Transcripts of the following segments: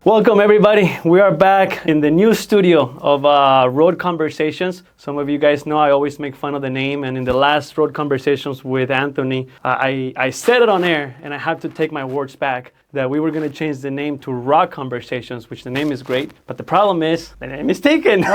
Welcome everybody. We are back in the new studio of Road Conversations. Some of you guys know I always make fun of the name, and in the last Road Conversations with Anthony, I said it on air and I have to take my words back that we were going to change the name to Rock Conversations, which the name is great, but the problem is the name is taken. So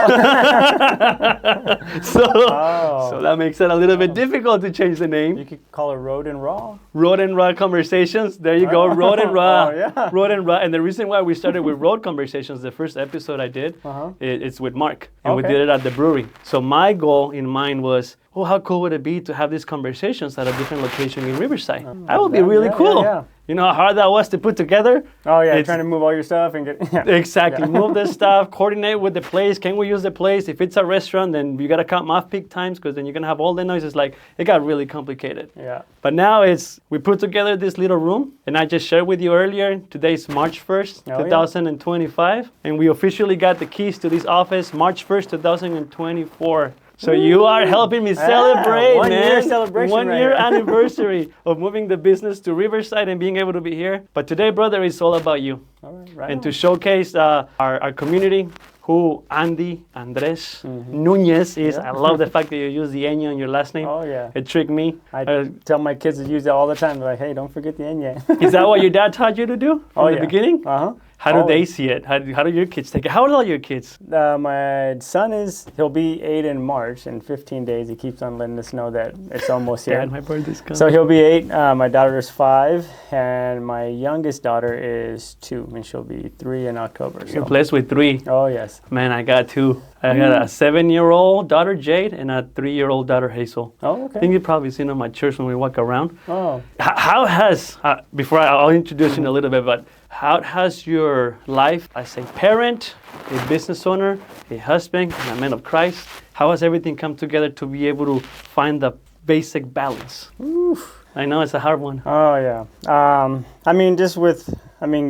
that makes it a little bit difficult to change the name. You could call it Road and Raw. Road and Raw Conversations. There you go. Road and Raw. Oh, yeah. Road and Raw. And the reason why we started with Road Conversations, the first episode I did, it's with Mark. And we did it at the brewery. So my goal in mind was, how cool would it be to have these conversations at a different location in Riverside? That would be really cool. Yeah. You know how hard that was to put together? Oh, yeah, trying to move all your stuff and get... Exactly. Move the stuff, coordinate with the place. Can we use the place? If it's a restaurant, then you got to count off-peak times because then you're going to have all the noises. Like, it got really complicated. Yeah. But now we put together this little room, and I just shared with you earlier, today's March 1st, 2025, and we officially got the keys to this office March 1st, 2024. So you are helping me celebrate, one man. Year celebration 1 right year here. anniversary of moving the business to Riverside and being able to be here. But today, brother, is all about you. All right, and to showcase our community, who Andy Nuñez is. I love the fact that you use the Ñ in your last name. Oh, yeah. It tricked me. I tell my kids to use that all the time. They're like, hey, don't forget the Ñ. Is that what your dad taught you to do from the beginning? Uh-huh. How do they see it? How do your kids take it? How old are your kids? My son he'll be 8 in March. In 15 days, he keeps on letting us know that it's almost here. Dad, my birthday's coming. So he'll be 8. My daughter is 5. And my youngest daughter is 2. And she'll be 3 in October. You're blessed with 3. Oh, yes. Man, I got 2. I got a 7-year-old daughter, Jade, and a 3-year-old daughter, Hazel. Oh, okay. I think you've probably seen them at my church when we walk around. Oh. How has, I'll introduce you in a little bit, but how has your life as a parent, a business owner, a husband, and a man of Christ, how has everything come together to be able to find the basic balance? Oof. I know it's a hard one. Oh, yeah.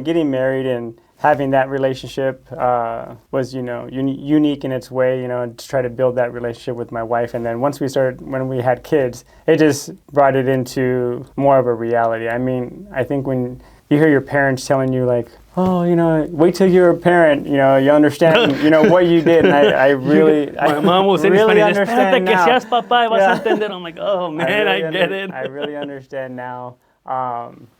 Getting married and having that relationship was, unique in its way, to try to build that relationship with my wife. And then when we had kids, it just brought it into more of a reality. I think when you hear your parents telling you like, wait till you're a parent, you understand, what you did. And I really, my mom will say really understand now. I'm like, oh man, I get it. I really understand now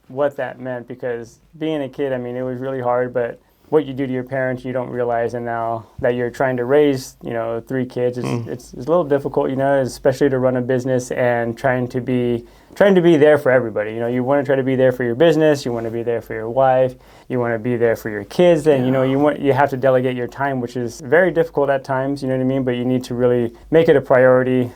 what that meant, because being a kid, it was really hard, but what you do to your parents, you don't realize. And now that you're trying to raise, 3 kids, it's a little difficult, especially to run a business and trying to be there for everybody. You want to try to be there for your business, you want to be there for your wife, you want to be there for your kids, and you have to delegate your time, which is very difficult at times, but you need to really make it a priority.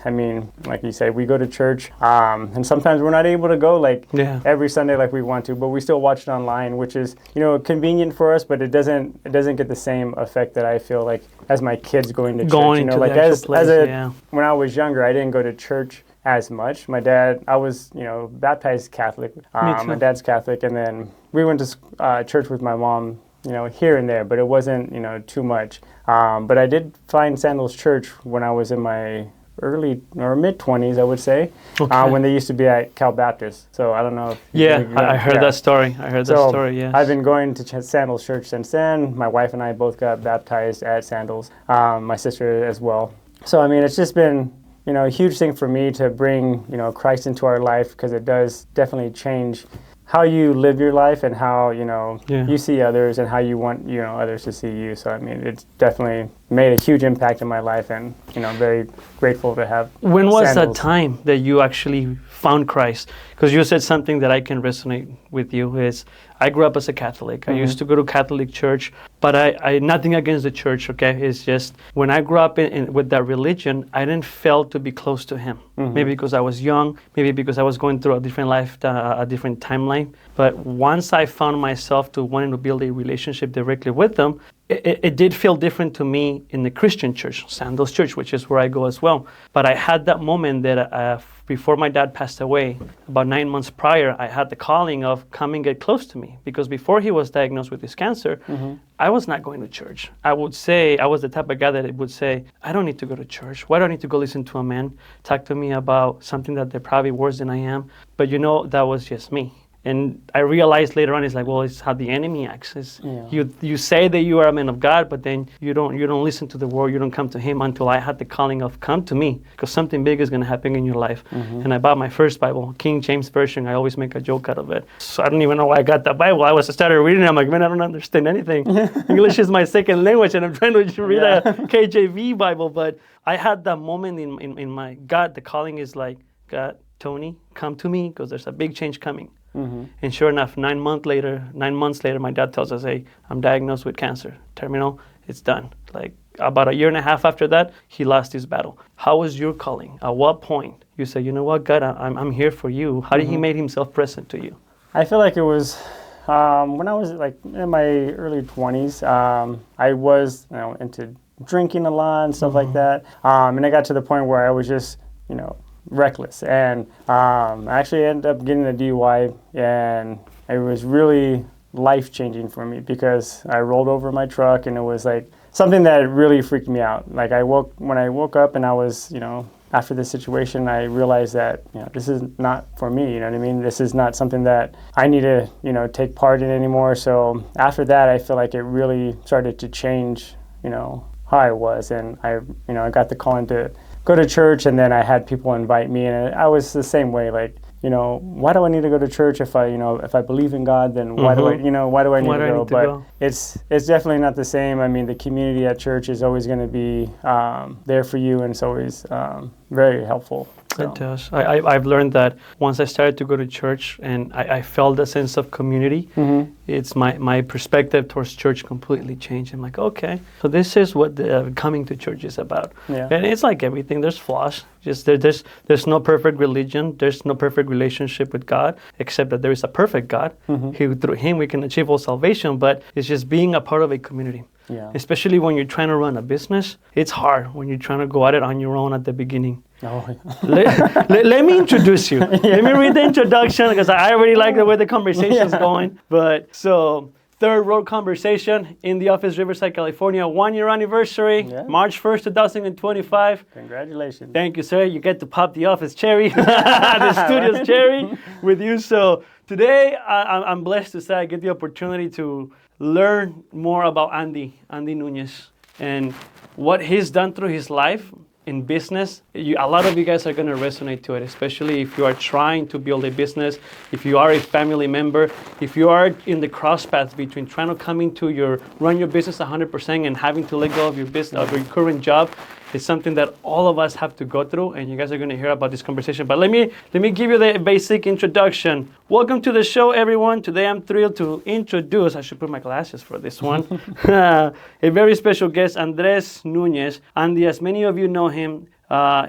Like you said, we go to church, and sometimes we're not able to go every Sunday like we want to, but we still watch it online, which is, convenient for us, but it doesn't get the same effect that I feel like as my kids going to church. When I was younger, I didn't go to church as much. My dad, I was, baptized Catholic. My dad's Catholic, and then we went to church with my mom, here and there, but it wasn't, too much. But I did find Sandals Church when I was in my early or mid-20s, I would say, when they used to be at Cal Baptist. So I don't know if I heard that story. Yes. I've been going to Sandals Church since then. My wife and I both got baptized at Sandals, my sister as well. So, it's just been, a huge thing for me to bring, Christ into our life, because it does definitely change how you live your life and how, you see others and how you want, others to see you. So, it's definitely made a huge impact in my life, and, very grateful to have When was Sandals. that time that you actually found Christ? Because you said something that I can resonate with you is, I grew up as a Catholic. I used to go to Catholic church, but I nothing against the church, okay? It's just, when I grew up with that religion, I didn't feel to be close to Him. Maybe because I was young, maybe because I was going through a different life, a different timeline. But once I found myself to wanting to build a relationship directly with them, it did feel different to me in the Christian church, Sandals Church, which is where I go as well. But I had that moment that before my dad passed away, about 9 months prior, I had the calling of come and get close to me. Because before he was diagnosed with his cancer, I was not going to church. I would say, I was the type of guy that would say, I don't need to go to church. Why do I need to go listen to a man talk to me about something that they're probably worse than I am? But that was just me. And I realized later on, it's like, well, it's how the enemy acts. You say that you are a man of God, but then you don't listen to the word. You don't come to Him until I had the calling of come to me, because something big is going to happen in your life. And I bought my first Bible, King James Version. I always make a joke out of it. So I don't even know why I got that Bible. I started reading it. I'm like, man, I don't understand anything. English is my second language, and I'm trying to read a KJV Bible. But I had that moment in my God. The calling is like, God, Tony, come to me, because there's a big change coming. And sure enough, 9 months later, my dad tells us, hey, I'm diagnosed with cancer, terminal, it's done. Like about a year and a half after that, he lost his battle. How was your calling? At what point you say, you know what, God, I'm here for you? How did He make Himself present to you? I feel like it was when I was like in my early 20s. I was into drinking a lot and stuff like that. And I got to the point where I was just, reckless. And I actually ended up getting a DUI, and it was really life-changing for me because I rolled over my truck, and it was like something that really freaked me out. Like when I woke up and I was, after this situation, I realized that, this is not for me, you know what I mean? This is not something that I need to, take part in anymore. So after that, I feel like it really started to change, how I was. And I got the calling to go to church, and then I had people invite me, and I was the same way, like, why do I need to go to church if I believe in God, then why do I need to go? It's definitely not the same. I mean, the community at church is always going to be there for you, and it's always very helpful. So. It does. I've learned that once I started to go to church and I felt a sense of community, it's my perspective towards church completely changed. I'm like, okay, so this is what coming to church is about. Yeah. And it's like everything. There's flaws. Just there's no perfect religion. There's no perfect relationship with God, except that there is a perfect God who through Him we can achieve all salvation. But it's just being a part of a community. Yeah. Especially when you're trying to run a business, it's hard when you're trying to go at it on your own at the beginning. Oh, yeah. let me introduce you. Let me read the introduction, because I already like the way the conversation's going. But so, third Road Conversation in the office, Riverside, California, 1 year anniversary, March 1st, 2025. Congratulations. Thank you, sir. You get to pop the office cherry, the studio's cherry with you. So today, I'm blessed to say I get the opportunity to learn more about Andy Nuñez and what he's done through his life in business. A lot of you guys are going to resonate to it, especially if you are trying to build a business, if you are a family member, if you are in the crosspath between trying to run your business 100% and having to let go of your business, of your current job. It's something that all of us have to go through, and you guys are going to hear about this conversation. But let me give you the basic introduction. Welcome to the show, everyone. Today I'm thrilled to introduce, I should put my glasses for this one, a very special guest, Andres Nuñez. Andy, as many of you know him,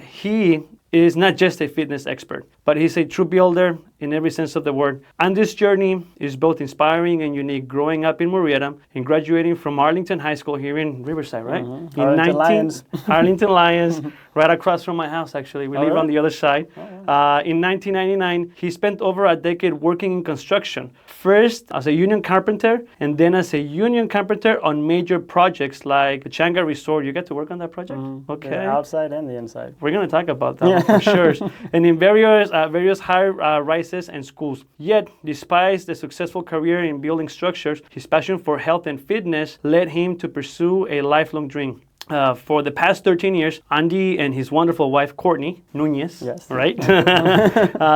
he is not just a fitness expert, but he's a true builder in every sense of the word. And this journey is both inspiring and unique, growing up in Murrieta and graduating from Arlington High School here in Riverside, right? Arlington Lions, right across from my house, actually. We live on the other side. In 1999, he spent over a decade working in construction, first as a union carpenter, and then as a union carpenter on major projects like the Changa Resort. You get to work on that project? Okay. The outside and the inside. We're going to talk about that one for sure. And in various high-rises and schools. Yet, despite the successful career in building structures, his passion for health and fitness led him to pursue a lifelong dream. For the past 13 years, Andy and his wonderful wife, Courtney Nuñez, right?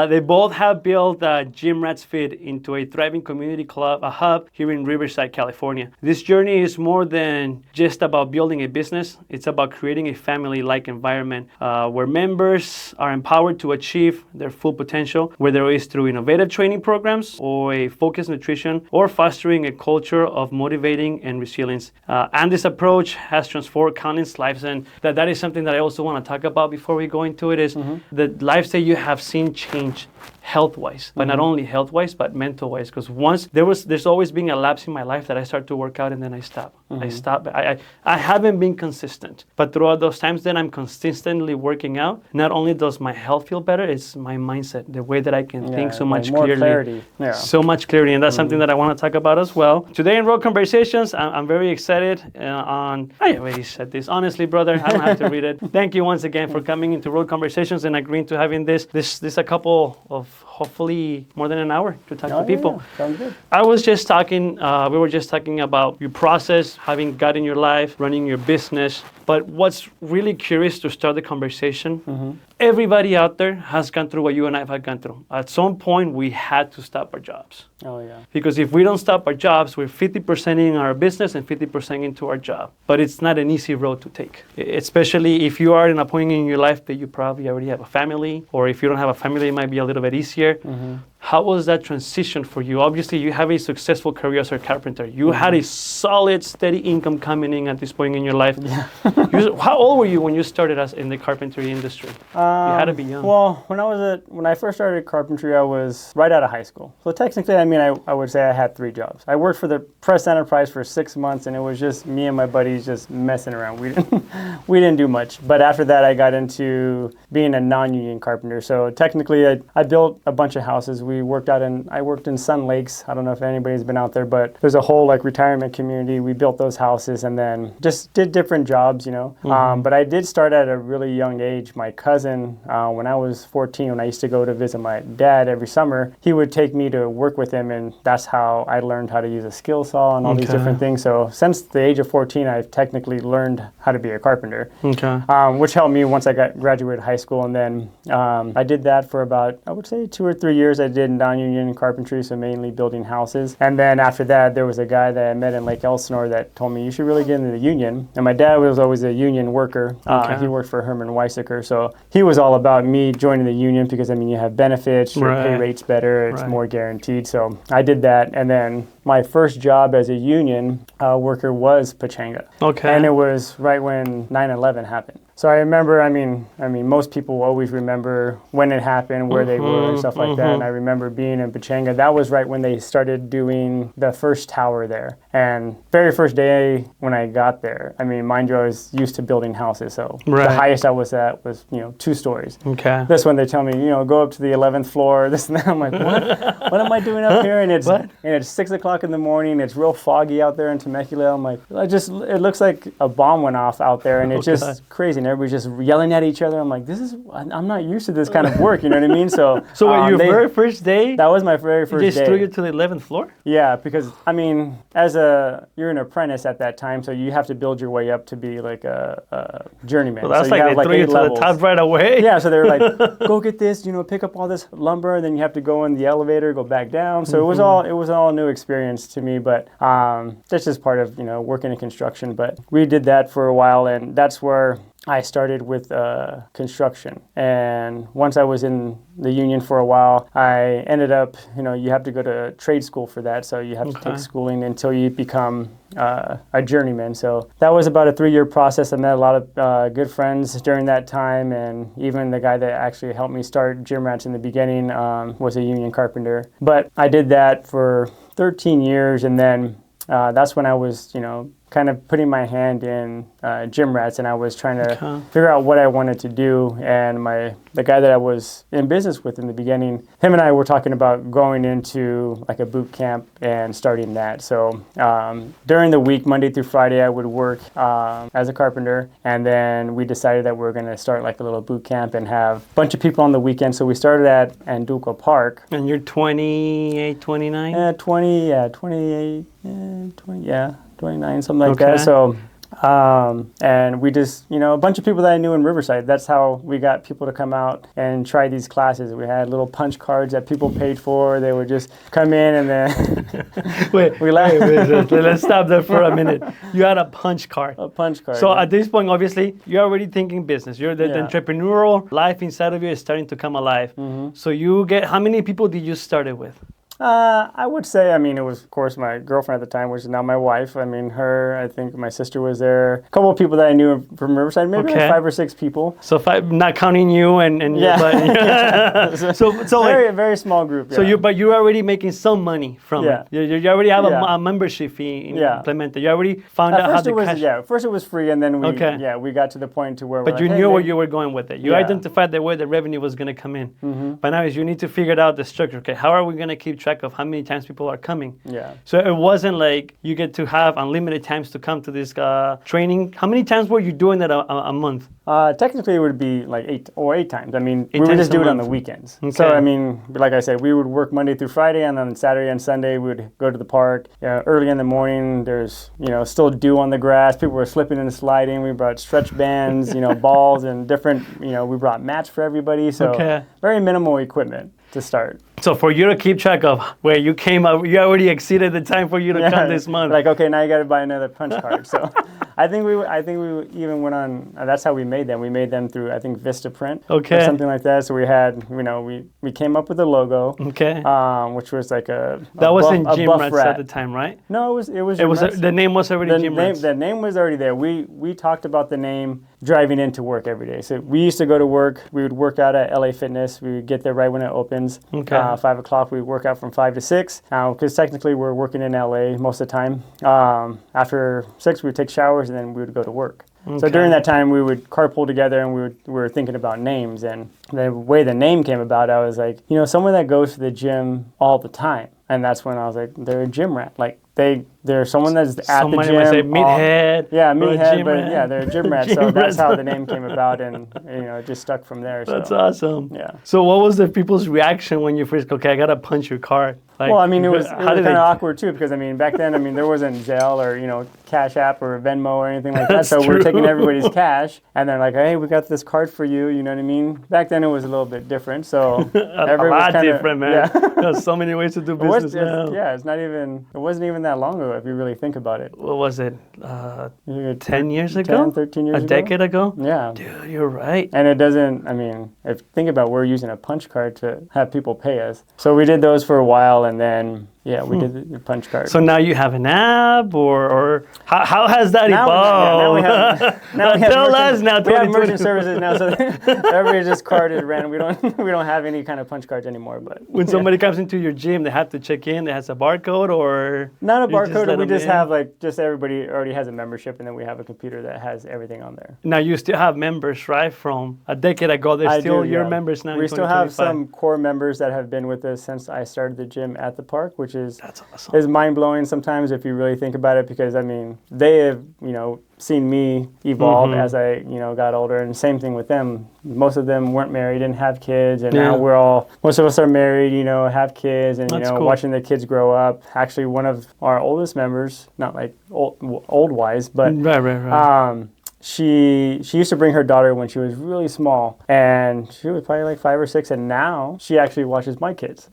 They both have built Gym Rats Fit into a thriving community club, a hub here in Riverside, California. This journey is more than just about building a business. It's about creating a family-like environment where members are empowered to achieve their full potential, whether it is through innovative training programs or a focused nutrition or fostering a culture of motivating and resilience. Andy's approach has transformed countless lives, and that is something that I also want to talk about before we go into it, is the lives that you have seen change health-wise, but not only health-wise, but mental-wise. Because once there's always been a lapse in my life that I start to work out and then I stop. I haven't been consistent, but throughout those times that I'm consistently working out, not only does my health feel better, it's my mindset, the way that I can think so much clearly. Clarity. So much clarity, and that's something that I want to talk about as well. Today in Road Conversations, I'm very excited I already said this. Honestly, brother, I don't have to read it. Thank you once again for coming into Road Conversations and agreeing to having this a couple of hopefully more than an hour to talk to people. Yeah. Sounds good. I was just talking, we were just talking about your process, having God in your life, running your business. But what's really curious to start the conversation, everybody out there has gone through what you and I have gone through. At some point, we had to stop our jobs. Oh, yeah. Because if we don't stop our jobs, we're 50% in our business and 50% into our job. But it's not an easy road to take, especially if you are in a point in your life that you probably already have a family, or if you don't have a family, it might be a little bit easier. How was that transition for you? Obviously, you have a successful career as a carpenter. You had a solid, steady income coming in at this point in your life. Yeah. How old were you when you started in the carpentry industry? You had to be young. Well, when I first started carpentry, I was right out of high school. So technically, I mean, I would say I had 3 jobs. I worked for the press enterprise for 6 months, and it was just me and my buddies just messing around. We didn't do much. But after that, I got into being a non-union carpenter. So technically, I built a bunch of houses. I worked in Sun Lakes. I don't know if anybody's been out there, but there's a whole like retirement community. We built those houses and then just did different jobs, you know. But I did start at a really young age. My cousin, when I was 14, when I used to go to visit my dad every summer, he would take me to work with him, and that's how I learned how to use a skill saw and all these different things. So since the age of 14, I've technically learned how to be a carpenter, which helped me once I graduated high school. And then I did that for about, I would say, 2 or 3 years. I did non-union carpentry, so mainly building houses. And then after that, there was a guy that I met in Lake Elsinore that told me, you should really get into the union. And my dad was always a union worker. He worked for Herman Weissaker. So he was all about me joining the union because, I mean, you have benefits, your pay rate's better, it's more guaranteed. So I did that. And then my first job as a union worker was Pachanga. And it was right when 9/11 happened. So I remember, I mean, most people always remember when it happened, where they were and stuff like that. And I remember being in Pachanga. That was right when they started doing the first tower there. And very first day when I got there, I mean, mind you, I was used to building houses. So the highest I was at was, 2 stories. This one, they tell me, go up to the 11th floor, this and that. I'm like, what am I doing up here? And it's 6 o'clock in the morning. It's real foggy out there in Temecula. I'm like, it looks like a bomb went off out there. And it's just crazy. And everybody's just yelling at each other. I'm like, I'm not used to this kind of work, you know what I mean? So your very first day? That was my very first day. They just threw you to the 11th floor? Yeah, because, I mean, you're an apprentice at that time, so you have to build your way up to be like a journeyman. Well, that's so they threw you to the top right away. Yeah, so they were like, go get this, pick up all this lumber, and then you have to go in the elevator, go back down. So it was all a new experience to me, but that's just part of, working in construction. But we did that for a while, and that's where I started with construction. And once I was in the union for a while, I ended up, you have to go to trade school for that. So you have to take schooling until you become a journeyman. So that was about a 3-year process. I met a lot of good friends during that time. And even the guy that actually helped me start Gym Rats in the beginning was a union carpenter. But I did that for 13 years. And then that's when I was, kind of putting my hand in Gym Rats, and I was trying to figure out what I wanted to do. And the guy that I was in business with in the beginning, him and I were talking about going into like a boot camp and starting that. So during the week, Monday through Friday, I would work as a carpenter, and then we decided that we were going to start like a little boot camp and have a bunch of people on the weekend. So we started at Anduco Park. And you're 28, 29? 28, 29, something like that. So, and we just, a bunch of people that I knew in Riverside, that's how we got people to come out and try these classes. We had little punch cards that people paid for. They would just come in and then... wait, let's stop there for a minute. You had a punch card. A punch card. So at this point, obviously, you're already thinking business. The entrepreneurial life inside of you is starting to come alive. So how many people did you start it with? I would say, it was, of course, my girlfriend at the time, which is now my wife. I think my sister was there. A couple of people that I knew from Riverside, maybe like 5 or 6 people. So 5, not counting you and so very, very small group. Yeah. So but you're already making some money from it. You already have a membership fee implemented. You already found out how to cash. At first it was free, and then we got to the point to where. But you knew where you were going with it. You identified the way the revenue was going to come in. But now you need to figure out the structure. Okay, how are we going to keep track track of how many times people are coming. Yeah. So it wasn't like you get to have unlimited times to come to this training. How many times were you doing that a month? Technically, it would be like 8 times. I mean, we would times just a do it on month. the weekends. Okay. So, I mean, like I said, we would work Monday through Friday, and then Saturday and Sunday we would go to the park. Early in the morning, there's, still dew on the grass. People were slipping and sliding. We brought stretch bands, balls and different, we brought mats for everybody. So very minimal equipment to start. So for you to keep track of where you came up, you already exceeded the time for you to come this month. Like, okay, now you got to buy another punch card. So I think we even went on. That's how we made them. We made them through, I think, Vistaprint or something like that. So we had, we came up with a logo. Okay. Which was like that wasn't Gym Rats at the time, right? No, it was. The name was already Gym Rats. The name was already there. We talked about the name driving into work every day. So we used to go to work. We would work out at LA Fitness. We would get there right when it opens. Okay. 5 o'clock, we work out from 5 to 6. Because technically we're working in LA most of the time. After 6, we would take showers and then we would go to work. Okay. So during that time, we would carpool together and we were thinking about names. And the way the name came about, I was like, someone that goes to the gym all the time. And that's when I was like, they're a gym rat. Like, they're someone that's at the gym. Might say meathead. Meathead, but yeah, they're a gym rat. So that's how the name came about, and it just stuck from there. That's awesome. Yeah. So what was the people's reaction when you first I gotta punch your card? Like, well, I mean, it was kind of awkward too, because back then, there wasn't Zelle or Cash App or Venmo or anything like that. So we're taking everybody's cash, and they're like, "Hey, we got this card for you." You know what I mean? Back then, it was a little bit different. So a lot different, man. Yeah. There's so many ways to do business now. It wasn't even that long ago if you really think about it. What was it? 10 years ago? 10, 13 years ago? A decade ago? Yeah. Dude, you're right. And it doesn't, if think about, we're using a punch card to have people pay us. So we did those for a while, and then we did the punch card. So now you have an app, or how has that evolved? Now we have merchant services services now, so everybody just carded random. We don't have any kind of punch cards anymore. But when somebody comes into your gym, they have to check in. They has a barcode, or not a barcode. We just have everybody already has a membership, and then we have a computer that has everything on there. Now you still have members, right? From a decade ago, they're still your members now. We still have some core members that have been with us since I started the gym at the park, which is that's awesome. Is mind-blowing sometimes if you really think about it, because they have seen me evolve as I got older, and same thing with them. Most of them weren't married, didn't have kids, and now most of us are married, have kids, and cool. Watching the kids grow up. Actually, one of our oldest members, not like old wise, but right. She used to bring her daughter when she was really small, and she was probably like 5 or 6, and now she actually watches my kids.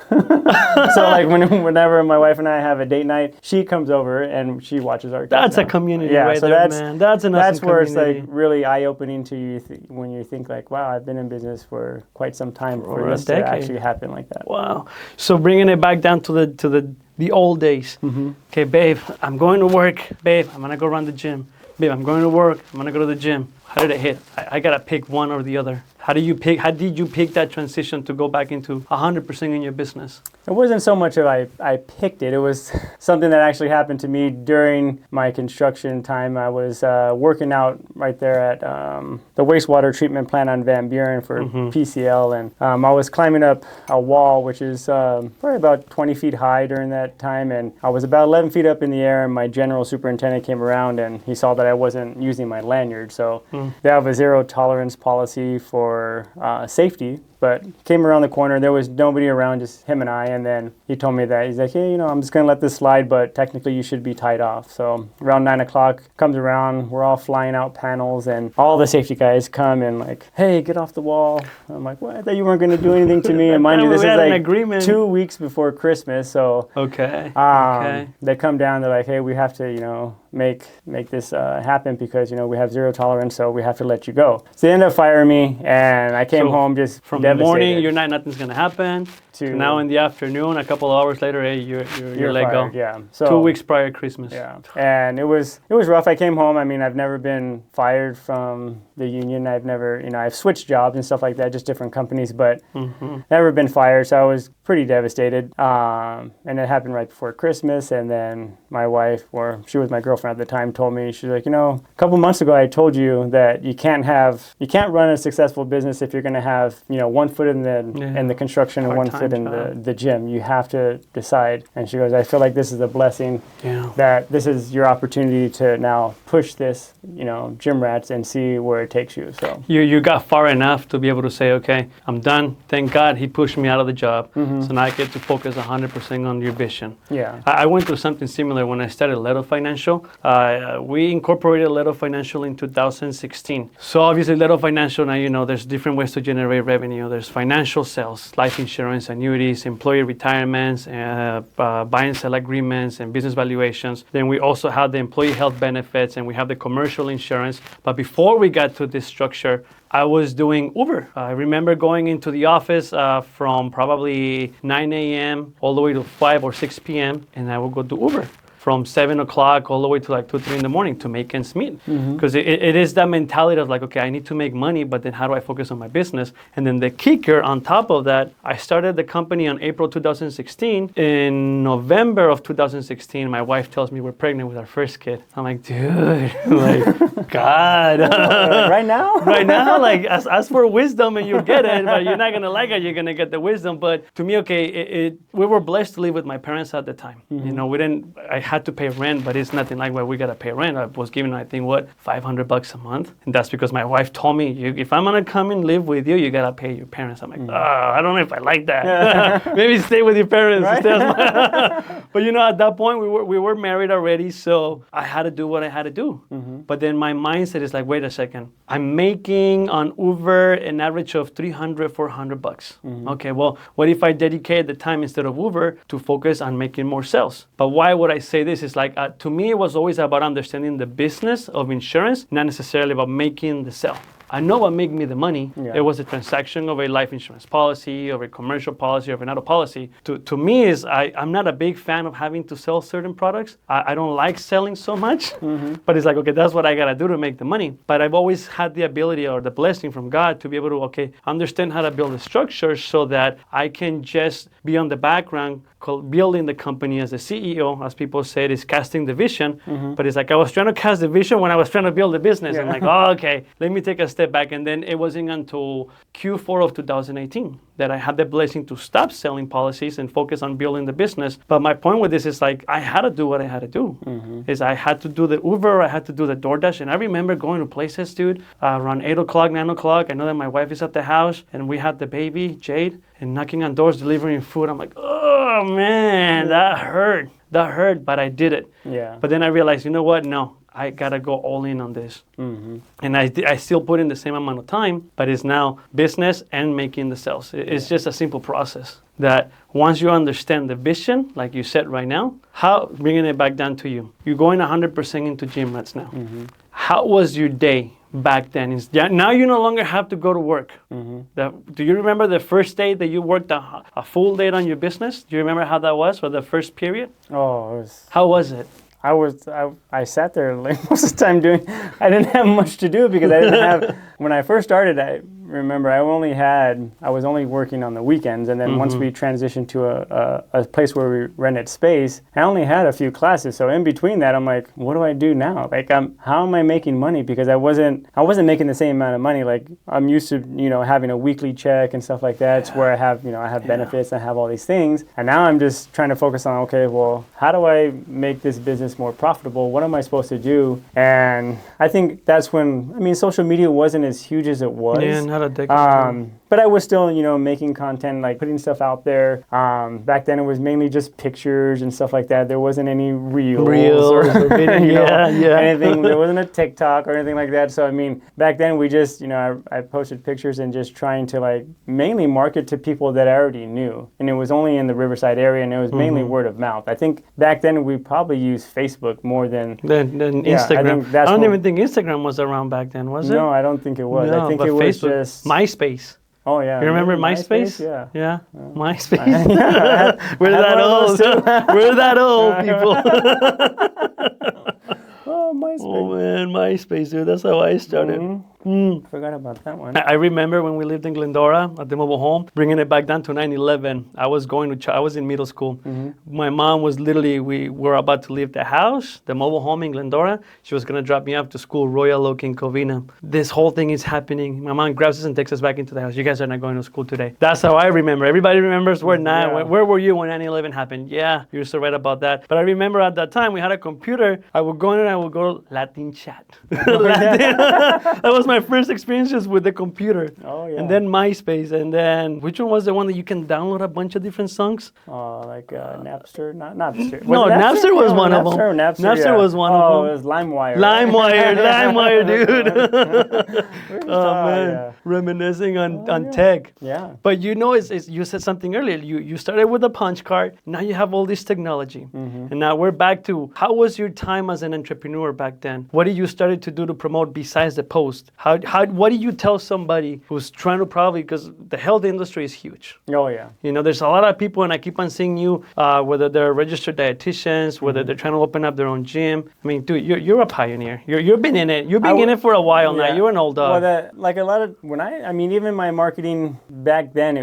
So like whenever my wife and I have a date night, she comes over and she watches our kids. That's now. a community right there, man. That's an awesome That's where community. it's like really eye-opening to you when you think like, wow, I've been in business for quite some time for this to actually happen like that. Wow. So bringing it back down to the old days. Mm-hmm. Okay, babe, I'm going to work. Babe, I'm gonna go run the gym. Babe, I'm going to work. I'm gonna go to the gym. How did it hit? I gotta pick one or the other. How did you pick that transition to go back into 100% in your business? It wasn't so much of I picked it. It was something that actually happened to me during my construction time. I was working out right there at the wastewater treatment plant on Van Buren for PCL, and I was climbing up a wall, which is probably about 20 feet high during that time, and I was about 11 feet up in the air, and my general superintendent came around, and he saw that I wasn't using my lanyard. So they have a zero tolerance policy for safety, but came around the corner. There was nobody around, just him and I. And then he told me that he's like, hey, I'm just gonna let this slide, but technically you should be tied off. So around 9 o'clock comes around, we're all flying out panels, and all the safety guys come and like, hey, get off the wall. I'm like, what? I thought you weren't gonna do anything to me. And mind you, this is like 2 weeks before Christmas. So okay. They come down. They're like, hey, we have to, make this happen because we have zero tolerance, so we have to let you go. So they ended up firing me, and I came home just from devastated. The morning, you're not, nothing's gonna happen. To now in the afternoon, a couple of hours later, hey, you're let go. Yeah. So 2 weeks prior to Christmas. Yeah. And it was rough. I came home. I've never been fired from the union. I've never, I've switched jobs and stuff like that, just different companies, but never been fired. So I was pretty devastated. And it happened right before Christmas. And then my wife, or she was my girlfriend at the time, told me, she's like, a couple months ago, I told you that you can't run a successful business if you're going to have, one foot in the construction and one foot in the gym. You have to decide. And she goes, I feel like this is a blessing that this is your opportunity to now push this, gym rats and see where it takes you. So you got far enough to be able to say, okay, I'm done. Thank God he pushed me out of the job. So now I get to focus 100% on your vision. Yeah. I went through something similar when I started Leto Financial. We incorporated Leto Financial in 2016. So obviously Leto Financial, now there's different ways to generate revenue. There's financial sales, life insurance, annuities, employee retirements, buy and sell agreements, and business valuations. Then we also have the employee health benefits, and we have the commercial insurance. But before we got to this structure, I was doing Uber. I remember going into the office from probably 9 a.m. all the way to 5 or 6 p.m. and I would go do Uber from 7 o'clock all the way to like 2, 3 in the morning to make ends meet. Because it is that mentality of like, okay, I need to make money, but then how do I focus on my business? And then the kicker on top of that, I started the company on April 2016. In November of 2016, my wife tells me we're pregnant with our first kid. I'm like, dude, like, God. Right now? Right now, like, ask for wisdom and you'll get it, but you're not going to like it, you're going to get the wisdom. But to me, okay, we were blessed to live with my parents at the time. I had to pay rent, but it's nothing like where we got to pay rent. I was given, I think, $500 a month. And that's because my wife told me, if I'm going to come and live with you, you got to pay your parents. I'm like, I don't know if I like that. Maybe stay with your parents. Right? But at that point, we were married already, so I had to do what I had to do. But then my mindset is like, wait a second. I'm making on Uber an average of $300, $400. Okay, well, what if I dedicate the time instead of Uber to focus on making more sales? But why would I say this? Is like, to me, it was always about understanding the business of insurance, not necessarily about making the sale. I know what made me the money. It was a transaction of a life insurance policy, of a commercial policy, of an auto policy. To me, I'm not a big fan of having to sell certain products. I don't like selling so much, but it's like, okay, that's what I got to do to make the money. But I've always had the ability or the blessing from God to be able to, understand how to build a structure so that I can just be on the background building the company as a CEO, as people said, is casting the vision. But it's like I was trying to cast the vision when I was trying to build the business. I'm like, okay, let me take a step back. And then it wasn't until Q4 of 2018 that I had the blessing to stop selling policies and focus on building the business. But my point with this is like, I had to do what I had to do. Is I had to do the Uber, I had to do the DoorDash. And I remember going to places, dude, around 8 o'clock, 9 o'clock. I know that my wife is at the house and we had the baby, Jade, and knocking on doors, delivering food. I'm like, oh man, that hurt, but I did it. But then I realized, you know what? No, I gotta go all in on this. And I still put in the same amount of time, but it's now business and making the sales. It's just a simple process that once you understand the vision, like you said right now, bringing it back down to you. You're going 100% into gym rats now. How was your day back then? Now you no longer have to go to work. Do you remember the first day that you worked a full day on your business? Do you remember how that was for the first period? How was it? I sat there like most of the time I didn't have much to do because I didn't have, when I first started, I remember I was only working on the weekends, and then once we transitioned to a place where we rented space, I only had a few classes. So in between that, I'm like, what do I do now? Like, how am I making money? Because I wasn't making the same amount of money. Like, I'm used to, having a weekly check and stuff like that. It's where I have, I have benefits, I have all these things. And now I'm just trying to focus on, okay, well, how do I make this business more profitable? What am I supposed to do? And I think that's when, social media wasn't as huge as it was. But I was still, making content, like putting stuff out there. Back then it was mainly just pictures and stuff like that. There wasn't any reels or anything. There wasn't a TikTok or anything like that. So, back then we just, I posted pictures and just trying to like mainly market to people that I already knew. And it was only in the Riverside area, and it was mainly word of mouth. I think back then we probably used Facebook more than Instagram. I don't even think Instagram was around back then, was it? No, I don't think it was. No, I think it was Facebook, just MySpace. Oh yeah. You remember MySpace? Yeah. MySpace. We're that old. We're that old, people. Oh, MySpace. Oh man, MySpace, dude. That's how I started. Forgot about that one. I remember when we lived in Glendora at the mobile home, bringing it back down to 9/11. I was in middle school. My mom was literally, we were about to leave the house, the mobile home in Glendora. She was going to drop me off to school, Royal Oak in Covina. This whole thing is happening. My mom grabs us and takes us back into the house. You guys are not going to school today. That's how I remember. Everybody remembers we're not. Yeah. Where were you when 9/11 happened? Yeah, you're so right about that. But I remember at that time we had a computer. I would go in and I would go Latin chat. Latin. That was my first experiences with the computer. Oh, yeah. And then MySpace. And then, which one was the one that you can download a bunch of different songs? Like Napster? Not Napster. No, Napster was one of them. Napster was one of them. Oh, it was LimeWire. LimeWire, dude. Oh, man. Yeah. Reminiscing on tech. Yeah. But you know, you said something earlier. You started with a punch card. Now you have all this technology. And now we're back to, how was your time as an entrepreneur back then? What did you started to do to promote besides the post? What do you tell somebody who's trying to because the health industry is huge. Oh, yeah. You know, there's a lot of people, and I keep on seeing you, whether they're registered dietitians, whether they're trying to open up their own gym. I mean, dude, you're a pioneer. You've been in it. You've been in it for a while now. You're an old dog. Well, even my marketing back then,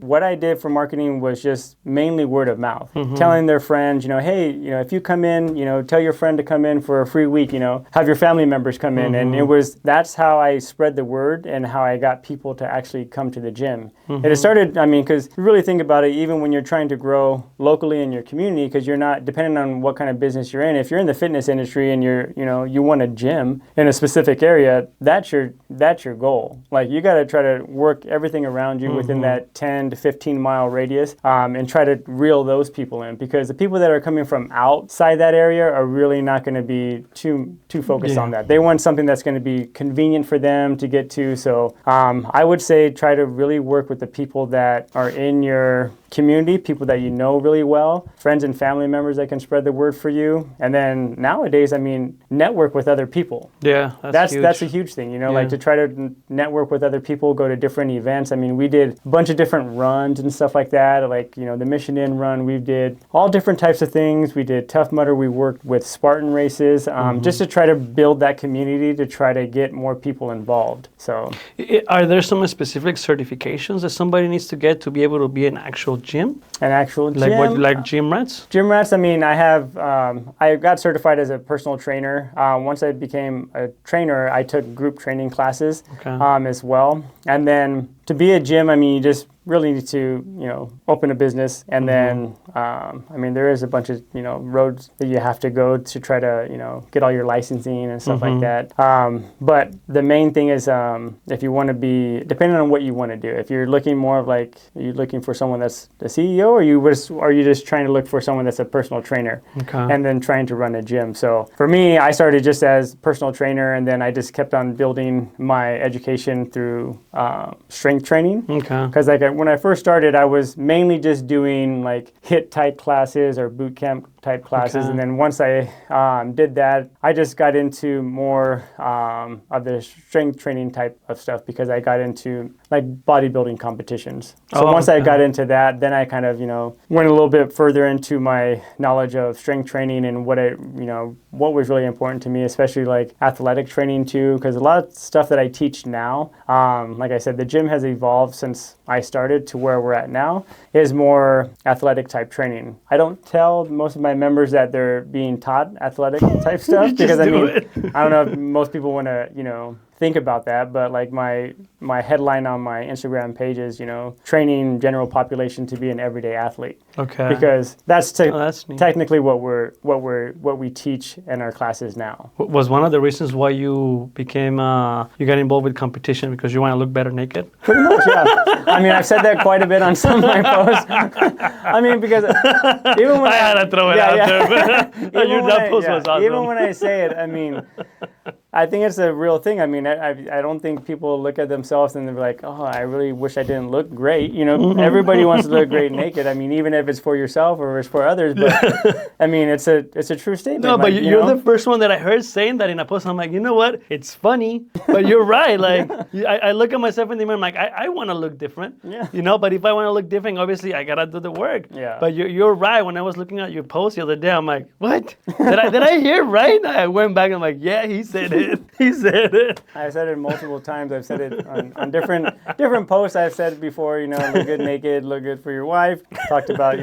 what I did for marketing was just mainly word of mouth, telling their friends, hey, if you come in, tell your friend to come in for a free week, have your family members come in. And that's how I spread the word and how I got people to actually come to the gym. And it started, because you really think about it, even when you're trying to grow locally in your community, because you're not, depending on what kind of business you're in, if you're in the fitness industry and you want a gym in a specific area, that's your goal. Like, you got to try to work everything around you within that 10 to 15 mile radius, and try to reel those people in, because the people that are coming from outside that area are really not going to be too focused on that. They want something that's going to be convenient for them to get to. So I would say try to really work with the people that are in your community, people that you know really well, friends and family members that can spread the word for you. And then nowadays, network with other people. Yeah, that's a huge thing, like to try to network with other people, go to different events. We did a bunch of different runs and stuff like that, like, the Mission Inn run. We did all different types of things. We did Tough Mudder. We worked with Spartan races, just to try to build that community, to try to get more people involved. So, are there some specific certifications that somebody needs to get to be able to be an actual gym? An actual gym? Like gym rats? Gym rats, I got certified as a personal trainer. Once I became a trainer, I took group training classes as well. And then to be a gym, you just really need to, open a business. And then, there is a bunch of, roads that you have to go to try to, get all your licensing and stuff like that. But the main thing is, if you want to be, depending on what you want to do, if you're looking more of like, are you looking for someone that's the CEO, or are you just trying to look for someone that's a personal trainer and then trying to run a gym? So for me, I started just as personal trainer, and then I just kept on building my education through strength training. Because when I first started, I was mainly just doing like HIIT type classes or boot camp type classes. And then once I did that, I just got into more of the strength training type of stuff, because I got into like bodybuilding competitions. So once I got into that, then I kind of, went a little bit further into my knowledge of strength training and what was really important to me, especially like athletic training too, because a lot of stuff that I teach now, like I said, the gym has evolved since I started to where we're at now, is more athletic type training. I don't tell most of my members that they're being taught athletic type stuff, because I don't know if most people want to, think about that, but like my headline on my Instagram page is, training general population to be an everyday athlete. Because that's technically what we teach in our classes now. Was one of the reasons why you became you got involved with competition because you want to look better naked? Pretty much, yeah. I've said that quite a bit on some of my posts. Because even when I had to throw it out there, but that post was awesome. Even when I say it, I think it's a real thing. I don't think people look at themselves and they're like, oh, I really wish I didn't look great. Everybody wants to look great naked. Even if it's for yourself or it's for others. But it's a true statement. No, but you're the first one that I heard saying that in a post. I'm like, you know what? It's funny, but you're right. Like, I look at myself in the mirror. I'm like, I want to look different. Yeah. But if I want to look different, obviously I gotta do the work. Yeah. But you're right. When I was looking at your post the other day, I'm like, what? Did I hear right? I went back and I'm like, yeah, he said it. it. He said it. I said it multiple times. I've said it on different posts. I've said it before, look good naked, look good for your wife. Talked about,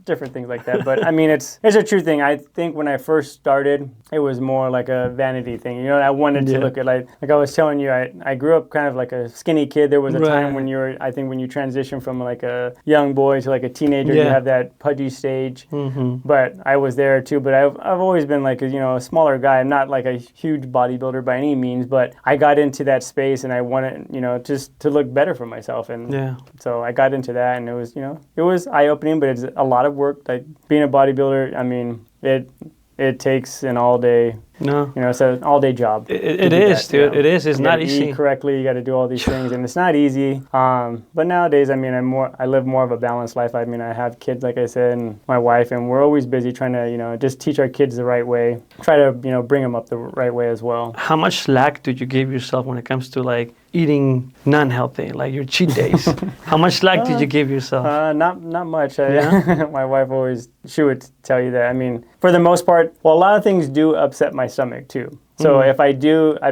different things like that. But I mean, it's a true thing. I think when I first started, it was more like a vanity thing. I wanted to look at, like I was telling you, I grew up kind of like a skinny kid. There was a time when when you transition from like a young boy to like a teenager, you have that pudgy stage. But I was there too. But I've always been like a smaller guy. I'm not like a huge bodybuilder by any means, but I got into that space and I wanted, just to look better for myself. And so I got into that, and it was eye-opening, but it's a lot of work. Like being a bodybuilder, I mean, it takes an all-day. No. It's an all-day job. It is, dude. It is. It's not easy. Eat correctly. You got to do all these things, and it's not easy. But nowadays, I mean, I live more of a balanced life. I mean, I have kids, like I said, and my wife, and we're always busy trying to, just teach our kids the right way. Try to, bring them up the right way as well. How much slack do you give yourself when it comes to like eating non-healthy, like your cheat days? How much slack did you give yourself? Not much. My wife she would tell you that. I mean, for the most part, well, a lot of things do upset my stomach too. So if I've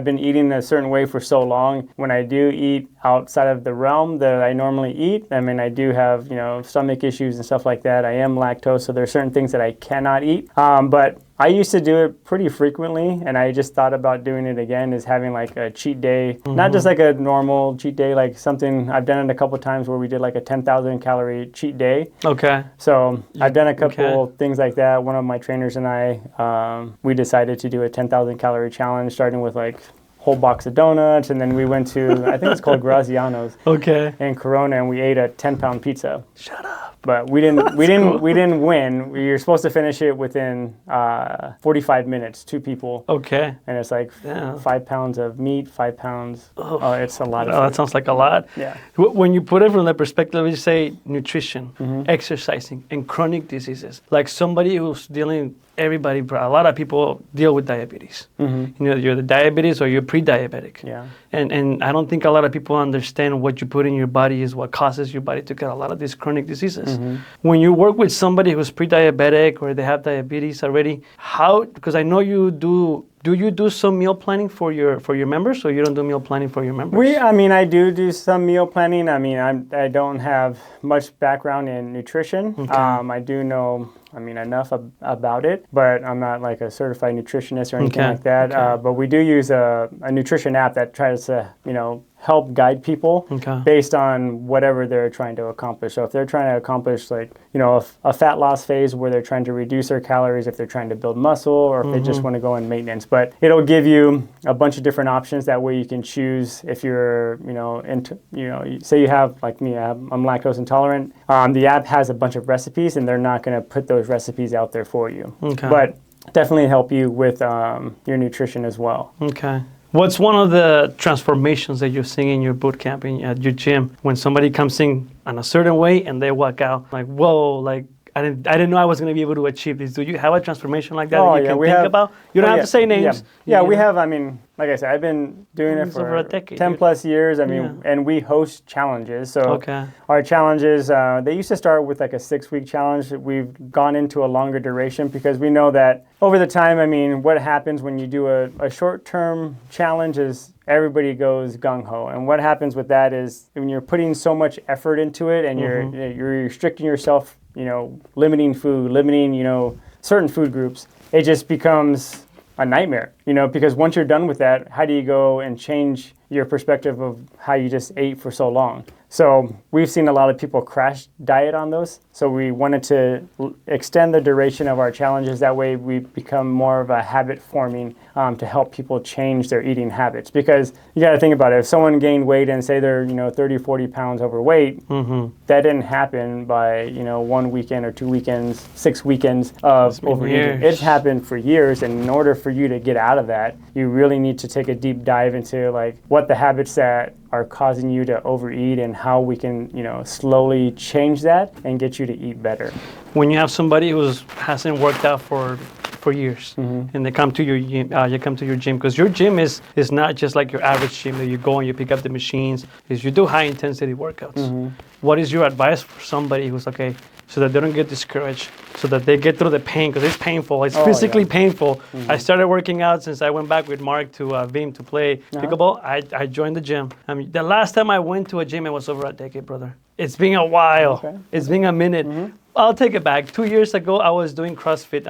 been eating a certain way for so long, when I do eat outside of the realm that I normally eat, I mean, I do have, stomach issues and stuff like that. I am lactose, so there's certain things that I cannot eat. But I used to do it pretty frequently, and I just thought about doing it again, is having like a cheat day, not just like a normal cheat day, like something, I've done it a couple times where we did like a 10,000 calorie cheat day. Okay. So I've done a couple things like that. One of my trainers and I, we decided to do a 10,000 calorie challenge, starting with like whole box of donuts, and then we went to, I think it's called Graziano's in Corona, and we ate a 10-pound pizza. Shut up. But we didn't win. We were supposed to finish it within 45 minutes, 2 people. Okay. And it's like 5 pounds of meat, 5 pounds. Oh, it's a lot of food. That sounds like a lot. Yeah. When you put it from that perspective, you say nutrition, exercising, and chronic diseases. Like somebody who's dealing, a lot of people deal with diabetes. You're the diabetes or you're pre-diabetic. Yeah. And I don't think a lot of people understand what you put in your body is what causes your body to get a lot of these chronic diseases. When you work with somebody who's pre-diabetic or they have diabetes already, because I know you do you do some meal planning for your members, or you don't do meal planning for your members? I do some meal planning. I mean, I don't have much background in nutrition. Okay. I do know, enough about it, but I'm not like a certified nutritionist or anything like that. Okay. But we do use a nutrition app that tries to, help guide people based on whatever they're trying to accomplish. So if they're trying to accomplish like, a fat loss phase where they're trying to reduce their calories, if they're trying to build muscle, or if they just want to go in maintenance. But it'll give you a bunch of different options. That way you can choose if you're, say you have, like me, I'm lactose intolerant. The app has a bunch of recipes, and they're not going to put those recipes out there for you. Okay. But definitely help you with your nutrition as well. Okay. What's one of the transformations that you're seeing in your boot camp, at your gym, when somebody comes in a certain way and they walk out like, whoa, like I didn't know I was going to be able to achieve this. Do you have a transformation like that that you can think about? You don't have to say names. Yeah, we have. Like I said, I've been doing it for over a decade, 10 plus years. And we host challenges. So our challenges, they used to start with like a 6-week challenge. We've gone into a longer duration because we know that over the time, what happens when you do a short-term challenge is everybody goes gung-ho. And what happens with that is when you're putting so much effort into it and you're restricting yourself, limiting food, limiting, certain food groups, it just becomes a nightmare, because once you're done with that, how do you go and change your perspective of how you just ate for so long? So we've seen a lot of people crash diet on those. So we wanted to extend the duration of our challenges. That way we become more of a habit forming to help people change their eating habits. Because you got to think about it. If someone gained weight and say they're 30, 40 pounds overweight, that didn't happen by 1 weekend or 2 weekends, 6 weekends of overeating. It's happened for years. And in order for you to get out of that, you really need to take a deep dive into like what the habits that are causing you to overeat and how we can, slowly change that and get you to eat better. When you have somebody who hasn't worked out for years and they come to your gym, because your gym is not just like your average gym that you go and you pick up the machines. Is you do high intensity workouts. what is your advice for somebody who's okay, so that they don't get discouraged, so that they get through the pain, because it's painful. It's physically painful. I started working out since I went back with Mark to Vim to play pickleball. I joined the gym. I mean, the last time I went to a gym, it was over a decade, brother. It's been a while. Okay. It's been a minute. I'll take it back. 2 years ago, I was doing CrossFit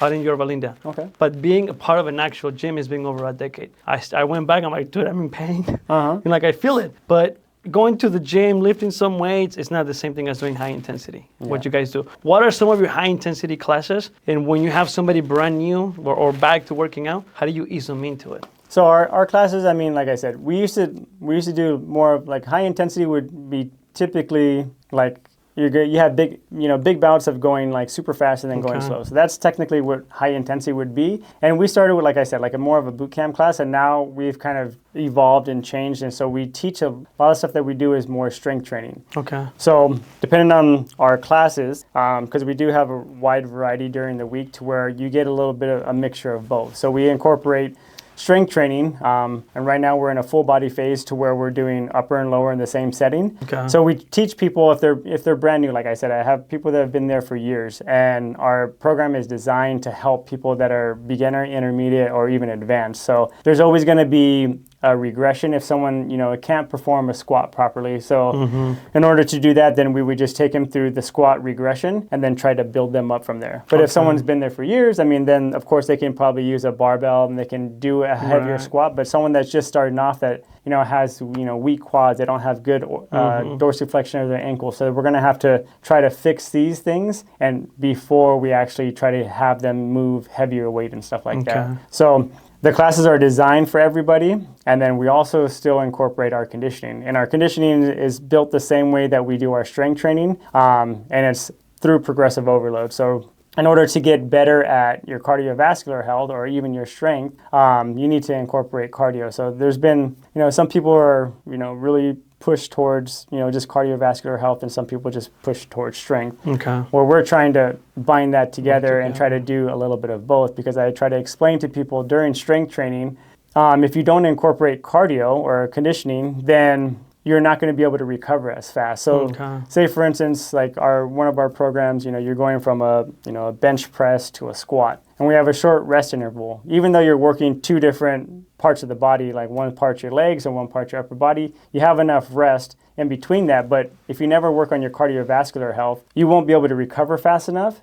out in Yorba Linda. Okay. But being a part of an actual gym has been over a decade. I went back, I'm like, dude, I'm in pain. And like, I feel it. But going to the gym, lifting some weights, it's not the same thing as doing high intensity, what you guys do. What are some of your high intensity classes? And when you have somebody brand new or back to working out, how do you ease them into it? So our classes, I mean, like I said, we used to do more of like high intensity would be typically like you have big bouts of going like super fast and then going slow. So that's technically what high intensity would be. And we started with, like I said, like a more of a boot camp class, and now we've kind of evolved and changed. And so we teach a lot of stuff that we do is more strength training. Okay. So depending on our classes, because we do have a wide variety during the week to where you get a little bit of a mixture of both. So we incorporate strength training, and right now we're in a full body phase to where we're doing upper and lower in the same setting. Okay. So we teach people if they're brand new. Like I said, I have people that have been there for years, and our program is designed to help people that are beginner, intermediate, or even advanced. So there's always going to be a regression if someone can't perform a squat properly. So in order to do that, then we would just take them through the squat regression and then try to build them up from there. But if someone's been there for years, I mean, then of course they can probably use a barbell and they can do a heavier squat. But someone that's just starting off that has weak quads, they don't have good dorsiflexion of their ankle. So we're going to have to try to fix these things and before we actually try to have them move heavier weight and stuff like that. So the classes are designed for everybody, and then we also still incorporate our conditioning. And our conditioning is built the same way that we do our strength training, and it's through progressive overload. So in order to get better at your cardiovascular health or even your strength, you need to incorporate cardio. So there's been, some people are, really push towards, just cardiovascular health, and some people just push towards strength. Okay. Where we're trying to bind that together and try to do a little bit of both, because I try to explain to people during strength training, if you don't incorporate cardio or conditioning, then you're not going to be able to recover as fast. So say for instance, like one of our programs, you're going from a bench press to a squat, and we have a short rest interval. Even though you're working two different parts of the body, like one part your legs and one part your upper body, you have enough rest in between that. But if you never work on your cardiovascular health, you won't be able to recover fast enough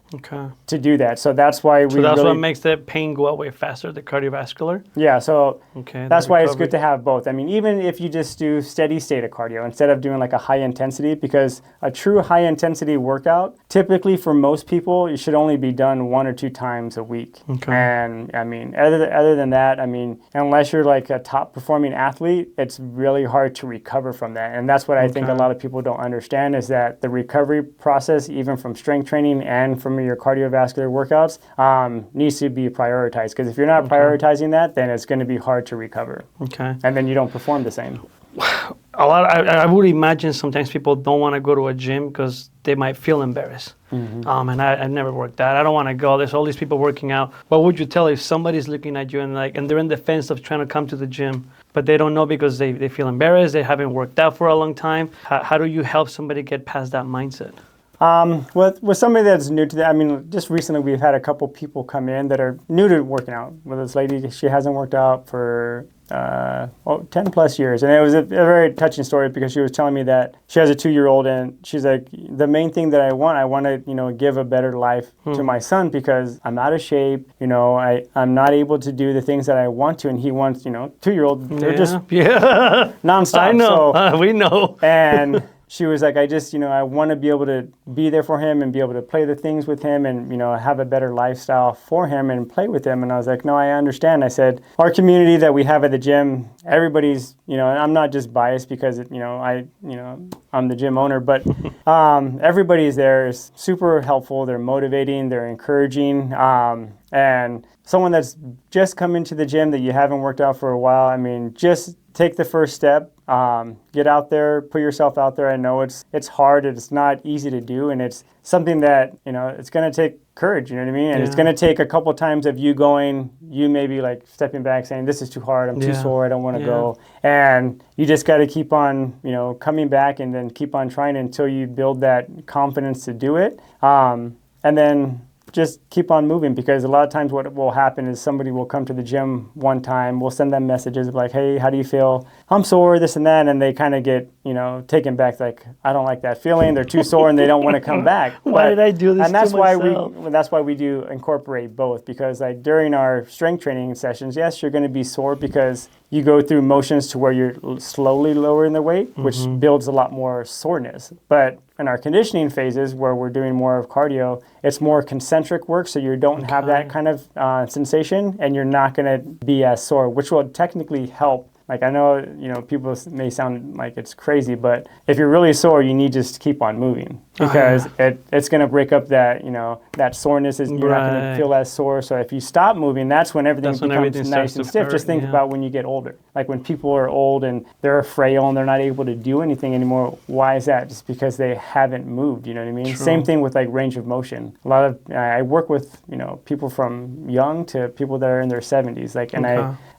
to do that. So that's why what makes the pain go away faster, the cardiovascular? Yeah, so that's why it's good to have both. I mean, even if you just do steady state of cardio instead of doing like a high intensity, because a true high intensity workout, typically for most people, it should only be done 1 or 2 times a week. And I mean, other than that, I mean, unless you're like a top performing athlete, it's really hard to recover from that. And that's what I think a lot of people don't understand, is that the recovery process, even from strength training and from your cardiovascular workouts, needs to be prioritized. Because if you're not prioritizing that, then it's going to be hard to recover. And then you don't perform the same. I would imagine sometimes people don't want to go to a gym because they might feel embarrassed. And I've never worked out. I don't want to go. There's all these people working out. What would you tell if somebody's looking at you and they're in the fence of trying to come to the gym, but they don't know because they feel embarrassed, they haven't worked out for a long time? How do you help somebody get past that mindset? With somebody that's new to that, I mean, just recently we've had a couple people come in that are new to working out. With this lady, she hasn't worked out for 10 plus years. And it was a very touching story, because she was telling me that she has a 2-year-old, and she's like, the main thing that I want to, give a better life to my son, because I'm out of shape, I'm not able to do the things that I want to, and he wants, 2-year-old, they're just nonstop. I know, we know. And she was like, I want to be able to be there for him and be able to play the things with him and, have a better lifestyle for him and play with him. And I was like, no, I understand. I said, our community that we have at the gym, everybody's, and I'm not just biased because, I'm the gym owner, but everybody's there is super helpful. They're motivating, they're encouraging. And someone that's just come into the gym that you haven't worked out for a while, I mean, just take the first step. Get out there, put yourself out there. I know it's hard, it's not easy to do, and it's something that, it's going to take courage, you know what I mean? And it's going to take a couple times of you maybe like stepping back saying, this is too hard, I'm too sore, I don't want to go. And you just got to keep on, coming back and then keep on trying until you build that confidence to do it. And then just keep on moving, because a lot of times what will happen is somebody will come to the gym one time, we'll send them messages of like, hey, how do you feel? I'm sore, this and that, and they kind of get, taken back, like, I don't like that feeling, they're too sore and they don't want to come back. Why did I do this and that's to why myself? that's why we do incorporate both, because like during our strength training sessions, yes, you're going to be sore because you go through motions to where you're slowly lowering the weight, which builds a lot more soreness. But in our conditioning phases, where we're doing more of cardio, it's more concentric work, so you don't have that kind of sensation, and you're not going to be as sore, which will technically help. Like, I know, people may sound like it's crazy, but if you're really sore, you need to just keep on moving, because it's going to break up that, that soreness. You're not going to feel as sore. So if you stop moving, that's when everything becomes nice and stiff. Just think about when you get older. Like when people are old and they're frail and they're not able to do anything anymore, why is that? Just because they haven't moved, you know what I mean? True. Same thing with like range of motion. I work with, people from young to people that are in their 70s. Like, and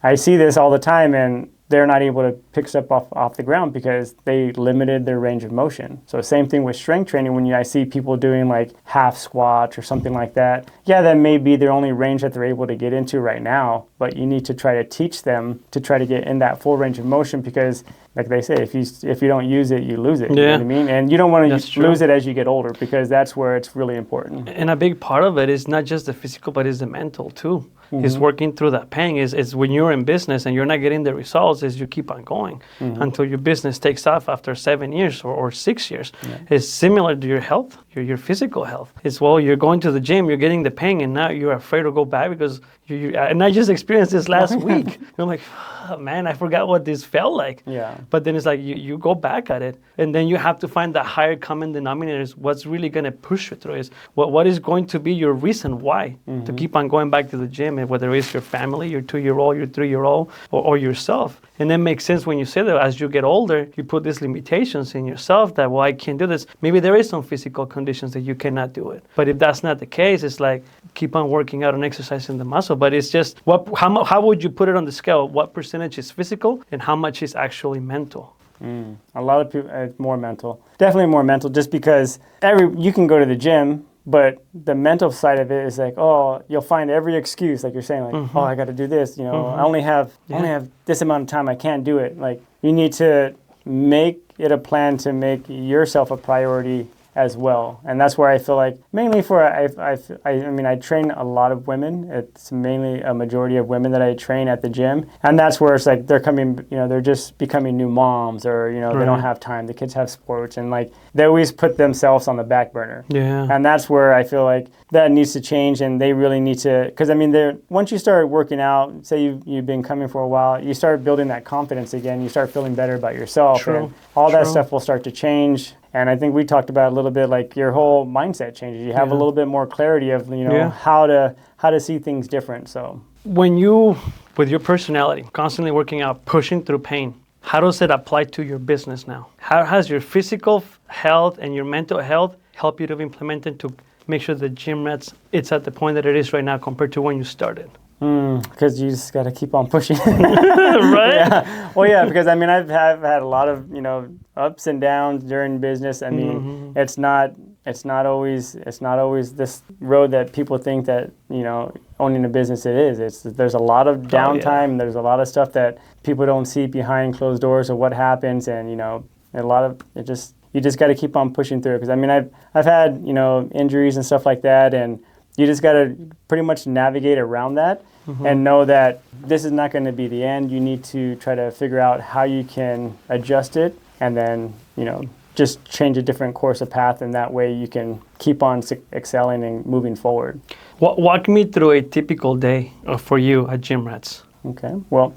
I see this all the time, and they're not able to pick stuff off the ground because they limited their range of motion. So same thing with strength training. When I see people doing like half squats or something like that, that may be their only range that they're able to get into right now, but you need to try to teach them to try to get in that full range of motion, because like they say, if you don't use it, you lose it. You know what I mean? And you don't want to lose it as you get older, because that's where it's really important. And a big part of it is not just the physical, but it's the mental too. Is working through that pain. Is when you're in business and you're not getting the results, is you keep on going until your business takes off after 7 years or 6 years. It's similar to your health, your physical health. It's, you're going to the gym, you're getting the pain, and now you're afraid to go back because and I just experienced this last week. I'm like, oh, man, I forgot what this felt like. But then it's like you go back at it, and then you have to find the higher common denominator. Is what's really going to push you through. Is what is going to be your reason why to keep on going back to the gym, and whether it's your family, your 2-year-old, your 3-year-old, or yourself. And it makes sense when you say that as you get older, you put these limitations in yourself that, I can't do this. Maybe there is some physical conditions that you cannot do it. But if that's not the case, it's like keep on working out and exercising the muscle. But it's just, how would you put it on the scale? What percentage is physical and how much is actually mental? A lot of people, more mental. Definitely more mental, just because you can go to the gym, but the mental side of it is like, you'll find every excuse, like you're saying, like, I got to do this, I only have this amount of time, I can't do it. Like, you need to make it a plan to make yourself a priority as well. And that's where I feel like mainly I train a lot of women. It's mainly a majority of women that I train at the gym. And that's where it's like they're coming, they're just becoming new moms, or, they don't have time. The kids have sports, and like they always put themselves on the back burner. And that's where I feel like that needs to change, and they really need to, because once you start working out, say you've been coming for a while, you start building that confidence again, you start feeling better about yourself, and all that stuff will start to change. And I think we talked about a little bit, like your whole mindset changes. You have a little bit more clarity of, how to see things different. So when you, with your personality, constantly working out, pushing through pain, how does it apply to your business now? How has your physical health and your mental health helped you to implement it to make sure the gym rats, it's at the point that it is right now compared to when you started? Because you just got to keep on pushing. Right? Well, yeah, because I've had a lot of, ups and downs during business. It's not always this road that people think that, owning a business it is. There's a lot of downtime, there's a lot of stuff that people don't see behind closed doors of what happens, and a lot of it just, you just got to keep on pushing through. Because I've had, injuries and stuff like that, and you just got to pretty much navigate around that and know that this is not going to be the end. You need to try to figure out how you can adjust it, and then, just change a different course of path, and that way you can keep on excelling and moving forward. Walk me through a typical day for you at Gym Rats. Okay. Well,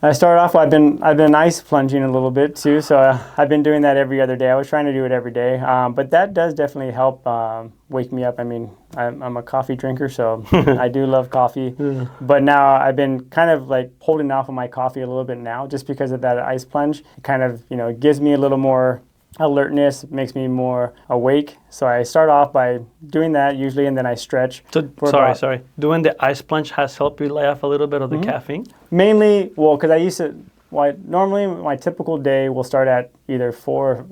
I started off. I've been ice plunging a little bit too, so I've been doing that every other day. I was trying to do it every day, but that does definitely help wake me up. I mean, I'm a coffee drinker, so I do love coffee. But now I've been kind of like holding off on my coffee a little bit now, just because of that ice plunge. It kind of gives me a little more alertness, makes me more awake. So I start off by doing that usually, and then I stretch. So sorry. Doing the ice plunge has helped you lay off a little bit of the caffeine? Mainly, well, because I used to. Normally my typical day will start at either 4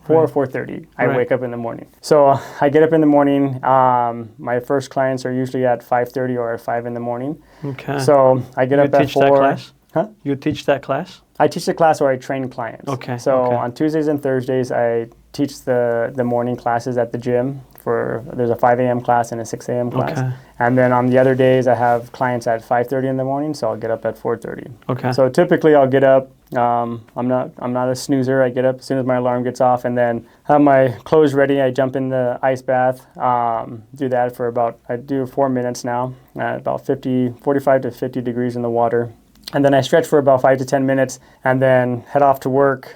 or 4:30. I wake up in the morning. So I get up in the morning. My first clients are usually at 5:30 or at 5 in the morning. Okay. So I get up at 4. That class? Huh? You teach that class? I teach the class where I train clients. Okay. So on Tuesdays and Thursdays, I teach the morning classes at the gym. There's a 5 a.m. class and a 6 a.m. class. Okay. And then on the other days, I have clients at 5:30 in the morning, so I'll get up at 4:30. Okay. So typically, I'll get up. I'm not a snoozer. I get up as soon as my alarm gets off, and then have my clothes ready. I jump in the ice bath. Do that for I do 4 minutes now, at about 45 to 50 degrees in the water. And then I stretch for about 5 to 10 minutes and then head off to work,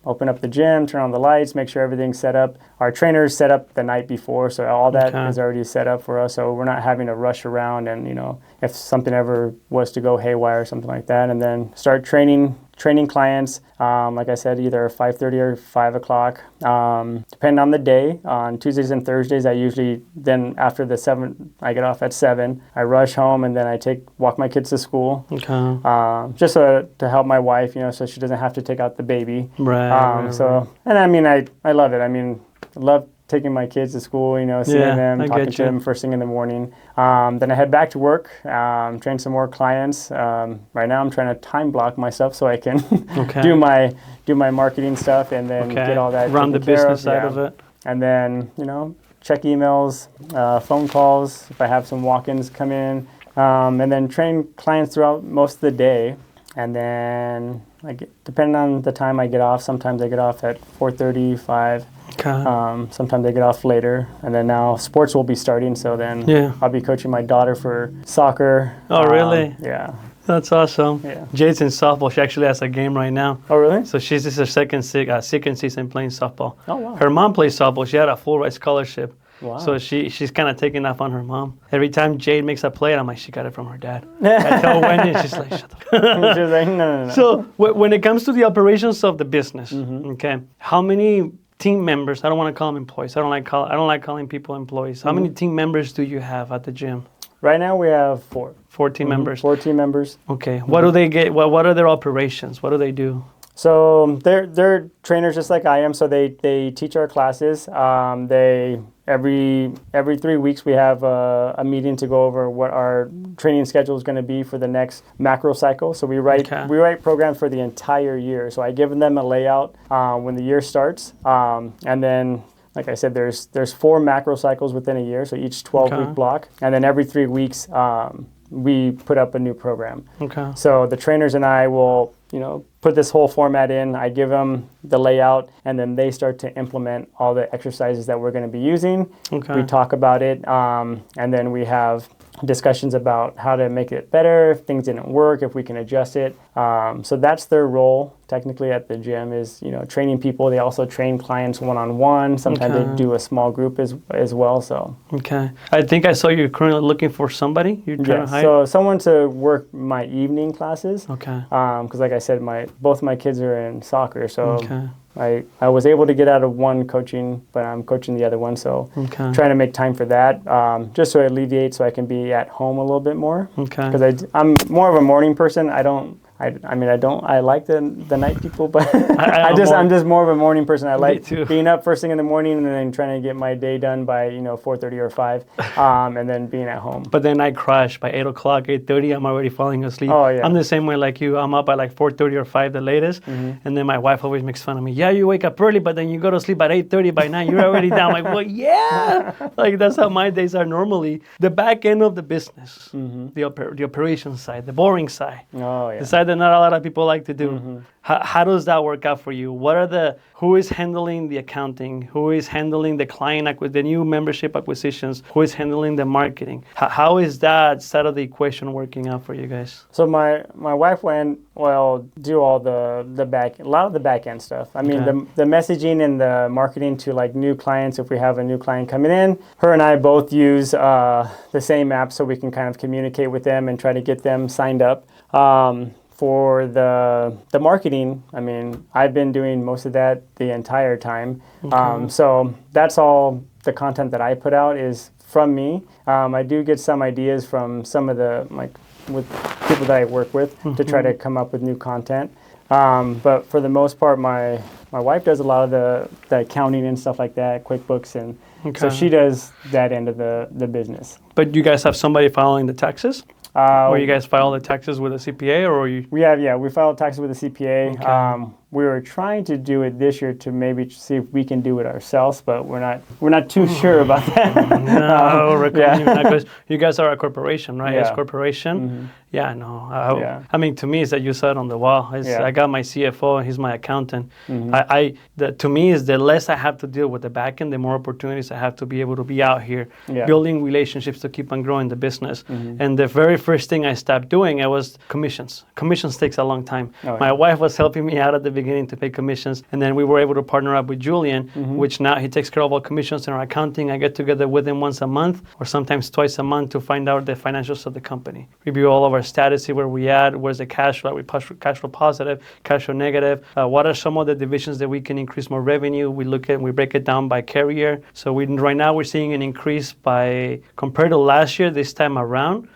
open up the gym, turn on the lights, make sure everything's set up. Our trainer's set up the night before, so all that is already set up for us. So we're not having to rush around and, if something ever was to go haywire or something like that. And then start training clients, like I said, either 5:30 or 5 o'clock, depending on the day. On Tuesdays and Thursdays, I usually, then after the 7, I get off at 7. I rush home and then I walk my kids to school. Okay. Just to help my wife, so she doesn't have to take out the baby. Right. And I mean, I love it. I mean, I love taking my kids to school, seeing them, talking to them first thing in the morning. Then I head back to work, train some more clients. Right now I'm trying to time block myself so I can do my marketing stuff and then get all that run the business side of it. And then, check emails, phone calls, if I have some walk-ins come in, and then train clients throughout most of the day. And then, depending on the time I get off, sometimes I get off at 4:30, 5. Okay. Sometimes I get off later. And then now sports will be starting, so then I'll be coaching my daughter for soccer. Oh, really? Yeah. That's awesome. Yeah. Jade's in softball. She actually has a game right now. Oh, really? So this is her second season playing softball. Oh, wow. Her mom plays softball. She had a full ride scholarship. Wow. So she's kind of taking off on her mom. Every time Jade makes a play, I'm like, she got it from her dad. I tell Wendy, and she's like, shut up. She's like, no. So when it comes to the operations of the business, okay, how many team members? I don't want to call them employees. I don't like calling people employees. How many team members do you have at the gym? Right now we have 4. 4 team members. 4 team members. Okay. What do they get? What are their operations? What do they do? So they're trainers just like I am. So they teach our classes. They every 3 weeks we have a meeting to go over what our training schedule is going to be for the next macro cycle. So we write programs for the entire year. So I give them a layout when the year starts, and then, like I said, there's 4 macro cycles within a year. So each 12-week block, and then every 3 weeks we put up a new program. Okay. So the trainers and I will put this whole format in. I give them the layout, and then they start to implement all the exercises that we're going to be using. Okay. We talk about it, and then we have discussions about how to make it better, if things didn't work, if we can adjust it. So that's their role technically at the gym, is training people. They also train clients one-on-one. Sometimes they do a small group as well. So I think I saw you're currently looking for somebody. You're trying to hire? So someone to work my evening classes. Okay. Because like I said, both my kids are in soccer, so I was able to get out of one coaching, but I'm coaching the other one, so trying to make time for that, just so I alleviate, so I can be at home a little bit more. Okay. Because I'm more of a morning person. I like the night people, but I'm just more of a morning person. I like being up first thing in the morning and then trying to get my day done by 4:30 or 5, and then being at home. But then I crash by 8 o'clock, 8:30. I'm already falling asleep. Oh yeah. I'm the same way like you. I'm up by like 4:30 or 5 the latest, and then my wife always makes fun of me. Yeah, you wake up early, but then you go to sleep at 8:30. By 9, you're already down. Like, well, yeah. Like that's how my days are normally. The back end of the business, the operation side, the boring side. Oh yeah. The side side that not a lot of people like to do. How does that work out for you? Who is handling the accounting? Who is handling the the new membership acquisitions? Who is handling the marketing? How is that side of the equation working out for you guys? So my wife do all a lot of the back end stuff. I mean, the messaging and the marketing to like new clients. If we have a new client coming in, her and I both use the same app so we can kind of communicate with them and try to get them signed up. For the marketing, I mean, I've been doing most of that the entire time. So that's all the content that I put out is from me. I do get some ideas from some of with people that I work with to try to come up with new content. But for the most part, my wife does a lot of the accounting and stuff like that, QuickBooks, and so she does that end of the business. But you guys have somebody filing the taxes? Or you guys file the taxes with a CPA, or you? We filed taxes with a CPA. Okay. We were trying to do it this year to maybe see if we can do it ourselves, but we're not too sure about that. No, recommend you not, 'cause you guys are a corporation, right? Yeah. As corporation. Yeah, no. I mean, to me, it's that you saw it on the wall. I got my CFO, and he's my accountant. To me, is the less I have to deal with the back end, the more opportunities I have to be able to be out here building relationships to keep on growing the business. And the very first thing I stopped doing, it was commissions. Commissions takes a long time. My wife was helping me out at the beginning to pay commissions, and then we were able to partner up with Julian, which now he takes care of all commissions and our accounting. I get together with him once a month or sometimes twice a month to find out the financials of the company, review all of our status, see where we at, where's the cash flow, cash flow positive, cash flow negative, what are some of the divisions that we can increase more revenue. We break it down by carrier. So right now we're seeing an increase compared to last year this time around.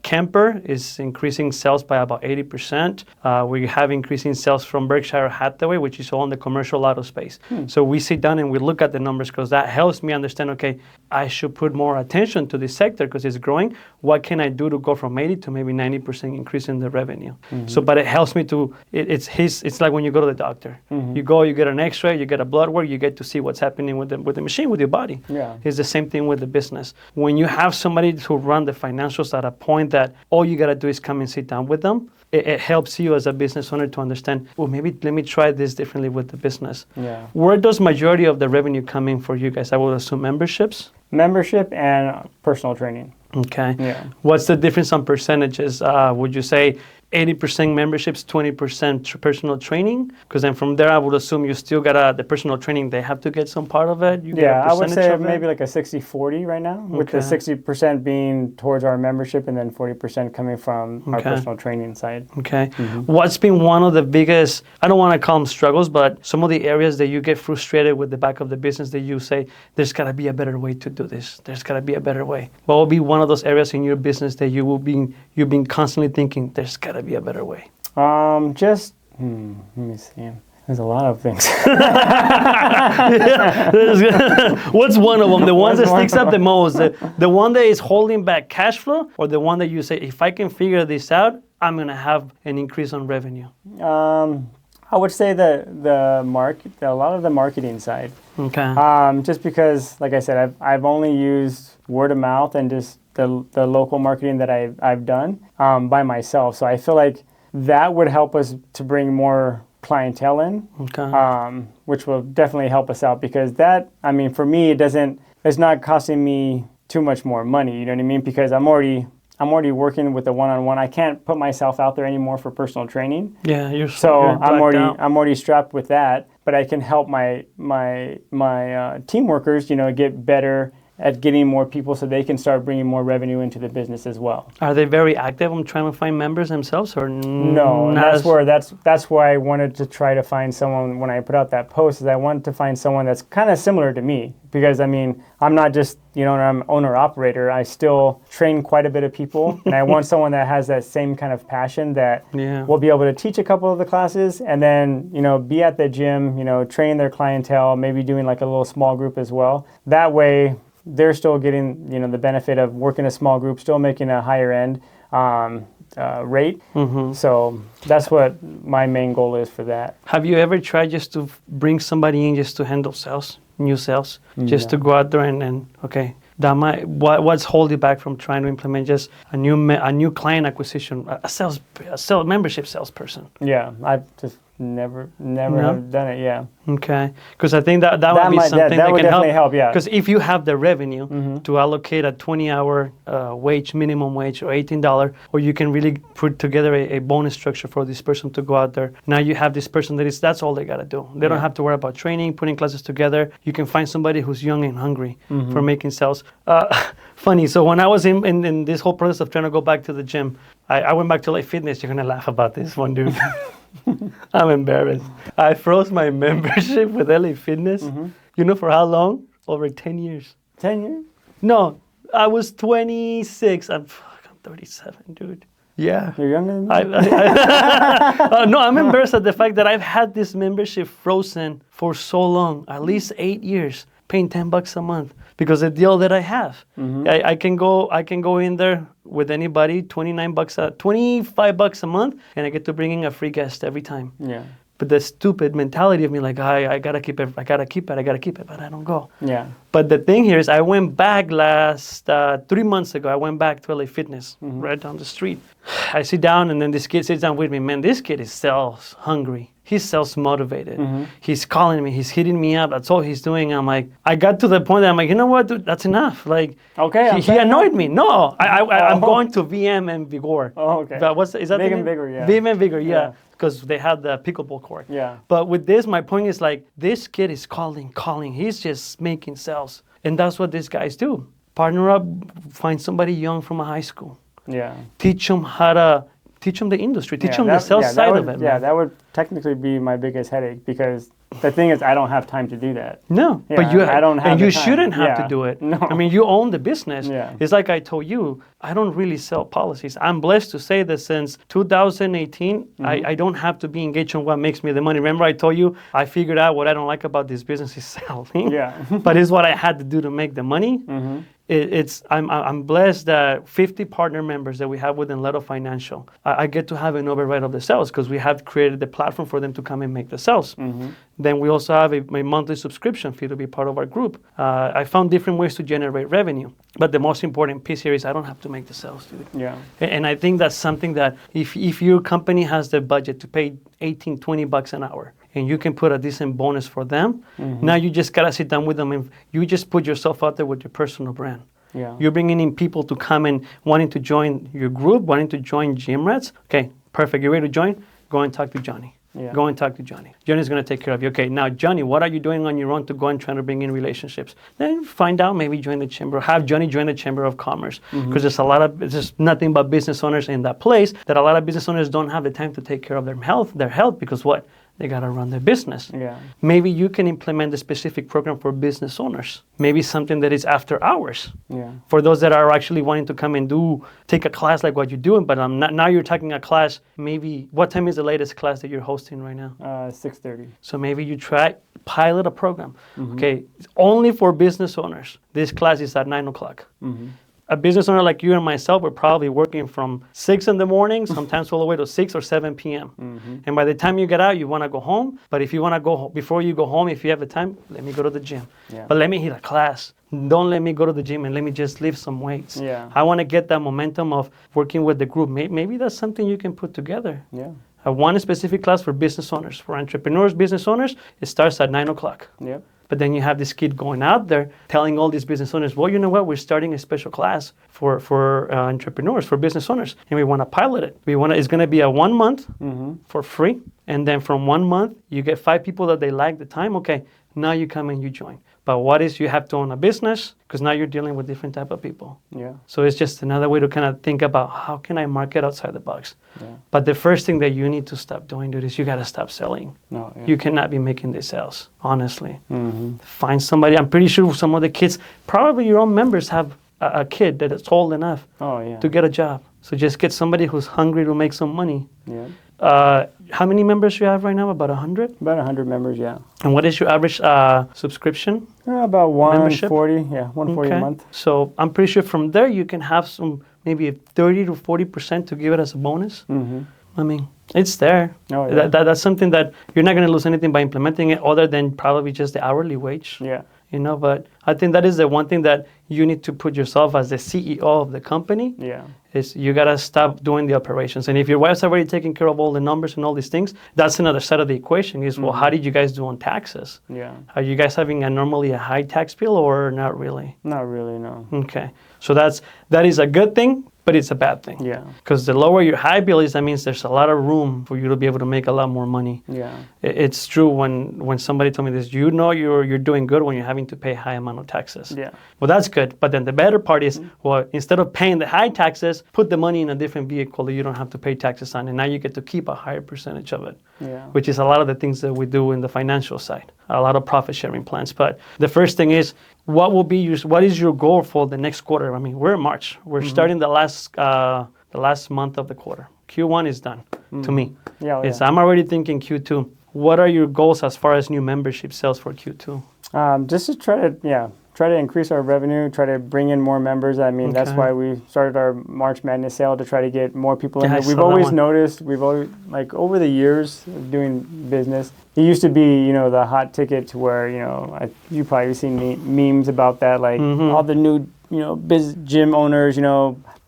Kemper is increasing sales by about 80%. We have increasing sales from Berkshire Hathaway, which is all in the commercial auto space. So we sit down and we look at the numbers because that helps me understand, okay, I should put more attention to this sector because it's growing. What can I do to go from 80 to maybe 90% increase in the revenue? But it helps me it's like when you go to the doctor. You go, you get an x-ray, you get a blood work, you get to see what's happening with the machine, with your body. It's the same thing with the business. When you have somebody to run the financials at a point that all you got to do is come and sit down with them, it helps you as a business owner to understand, well, maybe let me try this differently with the business. Where does majority of the revenue come in for you guys? I would assume membership and personal training. Okay. What's the difference on percentages? Would you say 80% memberships, 20% personal training? Because then from there, I would assume you still got the personal training. They have to get some part of it. I would say maybe like a 60-40 right now, with the 60% being towards our membership and then 40% coming from our personal training side. Okay. What's been one of the biggest, I don't want to call them struggles, but some of the areas that you get frustrated with the back of the business that you say, there's got to be a better way to do this. There's got to be a better way. What will be one of those areas in your business that you've been constantly thinking, there's got to be a better way? Let me see. There's a lot of things. What's one of them? The one that sticks out the most? The one that is holding back cash flow, or the one that you say, if I can figure this out, I'm going to have an increase on revenue? I would say a lot of the marketing side. Okay. Just because, like I said, I've only used word of mouth and just the local marketing that I've done by myself. So I feel like that would help us to bring more clientele in, which will definitely help us out, because that, I mean, for me, it's not costing me too much more money, you know what I mean? Because I'm already working with the one-on-one. I can't put myself out there anymore for personal training. Yeah, I'm already strapped with that, but I can help my team workers, get better at getting more people so they can start bringing more revenue into the business as well. Are they very active on trying to find members themselves, or no? That's why I wanted to try to find someone. When I put out that post, is I wanted to find someone that's kind of similar to me, because I mean, I'm not just I'm owner operator. I still train quite a bit of people, and I want someone that has that same kind of passion that will be able to teach a couple of the classes, and then be at the gym, train their clientele, maybe doing like a little small group as well. That way, they're still getting, the benefit of working a small group, still making a higher end rate. So that's what my main goal is for that. Have you ever tried just to bring somebody in just to handle sales, new sales, just to go out there and okay, that what's holding you back from trying to implement just a new client acquisition, a membership salesperson? Yeah, I've just never have done it. Yeah. Okay, because I think that would be something that would can definitely help. Yeah. Because if you have the revenue to allocate a 20-hour minimum wage, or $18, or you can really put together a bonus structure for this person to go out there. Now you have this person that's all they gotta do. They don't have to worry about training, putting classes together. You can find somebody who's young and hungry for making sales. Funny. So when I was in this whole process of trying to go back to the gym, I went back to LA Fitness. You're gonna laugh about this one, dude. I'm embarrassed. I froze my membership with LA Fitness. You know for how long? Over 10 years. 10 years? No, I was 26. I'm 37, dude. Yeah. You're younger than me? No, I'm embarrassed at the fact that I've had this membership frozen for so long, at least 8 years, paying $10 a month because the deal that I have. I can go in there with anybody, $25 a month, and I get to bring in a free guest every time. Yeah. But the stupid mentality of me, like, I gotta keep it, but I don't go. Yeah. But the thing here is, I went back 3 months ago. I went back to LA Fitness, right down the street. I sit down, and then this kid sits down with me. Man, this kid is sales hungry. He's sales motivated. He's calling me. He's hitting me up. That's all he's doing. I'm like, I got to the point that I'm like, you know what, dude, that's enough. Like, okay, he annoyed me. No, I'm going to VM and Vigor. Oh, okay. Is that Big the and name? Vigor, yeah. VM and Vigor, yeah. Because they had the pickleball court. Yeah. But with this, my point is like, this kid is calling. He's just making sales. And that's what these guys do. Partner up, find somebody young from a high school. Yeah. Teach them the industry. Teach them the sales side of it. Yeah, man. that would technically be my biggest headache because the thing is, I don't have time to do that. No, Yeah, but I don't have and the you time. shouldn't have Yeah. to do it. No. I mean, you own the business. Yeah. It's like I told you, I don't really sell policies. I'm blessed to say that since 2018, I don't have to be engaged on what makes me the money. Remember I told you, I figured out what I don't like about this business is selling. Yeah. But it's what I had to do to make the money. I'm blessed that 50 partner members that we have within Leto Financial, I get to have an override of the sales because we have created the platform for them to come and make the sales. Then we also have a monthly subscription fee to be part of our group. I found different ways to generate revenue, but the most important piece here is I don't have to make the sales, dude. Yeah. And I think that's something that if your company has the budget to pay $18, $20 an hour, and you can put a decent bonus for them, now you just gotta sit down with them and you just put yourself out there with your personal brand. Yeah. You're bringing in people to come and wanting to join your group, wanting to join Gym Rats. Okay, perfect. You ready to join? Go and talk to Johnny. Yeah. Go and talk to Johnny. Johnny's going to take care of you. Okay, now, Johnny, what are you doing on your own to go and try to bring in relationships? Then find out, maybe join the chamber. Have Johnny join the Chamber of Commerce. Because there's nothing but business owners in that place that a lot of business owners don't have the time to take care of their health because what? They got to run their business. Yeah. Maybe you can implement a specific program for business owners. Maybe something that is after hours. Yeah. For those that are actually wanting to come and take a class like what you're doing, but now you're taking a class, maybe, what time is the latest class that you're hosting right now? 6:30. So maybe you pilot a program. Okay, it's only for business owners. This class is at 9 o'clock. A business owner like you and myself, we're probably working from 6 in the morning, sometimes all the way to 6 or 7 p.m. And by the time you get out, you want to go home. But if you want to go, before you go home, if you have the time, let me go to the gym. Yeah. But let me hit a class. Don't let me go to the gym and let me just lift some weights. Yeah. I want to get that momentum of working with the group. Maybe that's something you can put together. Yeah. One specific class for business owners, for entrepreneurs, business owners, it starts at 9 o'clock. Yep. But then you have this kid going out there telling all these business owners, well, you know what? We're starting a special class for entrepreneurs, for business owners, and we want to pilot it. It's going to be a 1 month for free. And then from 1 month, you get 5 people that they like the time. Okay, now you come and you join. But what is you have to own a business because now you're dealing with different type of people. Yeah. So it's just another way to kind of think about how can I market outside the box. Yeah. But the first thing that you need to stop doing, dude, is you got to stop selling. No. Yeah. You cannot be making these sales, honestly. Find somebody. I'm pretty sure some of the kids, probably your own members have a kid that is old enough to get a job. So just get somebody who's hungry to make some money. Yeah. How many members you have right now? About 100? About 100 members, yeah. And what is your average subscription? About 140, membership? yeah, 140 a month. So I'm pretty sure from there you can have some, maybe 30 to 40% to give it as a bonus. I mean, it's there. Oh, yeah. That's something that you're not going to lose anything by implementing it other than probably just the hourly wage. Yeah. But I think that is the one thing that you need to put yourself as the CEO of the company. Yeah. Is you got to stop doing the operations. And if your wife's already taking care of all the numbers and all these things, that's another side of the equation is, well, how did you guys do on taxes? Yeah. Are you guys having normally a high tax bill or not really? Not really, no. Okay. So that is a good thing, but it's a bad thing. Yeah. Because the lower your high bill is, that means there's a lot of room for you to be able to make a lot more money. Yeah. It's true when somebody told me this, you're doing good when you're having to pay a high amount of taxes. Yeah. Well, that's good. But then the better part is, well, instead of paying the high taxes, put the money in a different vehicle that you don't have to pay taxes on. And now you get to keep a higher percentage of it, which is a lot of the things that we do in the financial side, a lot of profit sharing plans. But the first thing is, what is your goal for the next quarter? I mean, we're in March. We're starting the last month of the quarter. Q1 is done to me. Yeah, I'm already thinking Q2. What are your goals as far as new membership sales for Q2? Just to try to increase our revenue, try to bring in more members. I mean, that's why we started our March Madness sale, to try to get more people in. We've always noticed, like over the years of doing business, it used to be, the hot ticket to where, you probably seen memes about that, like all the new, gym owners,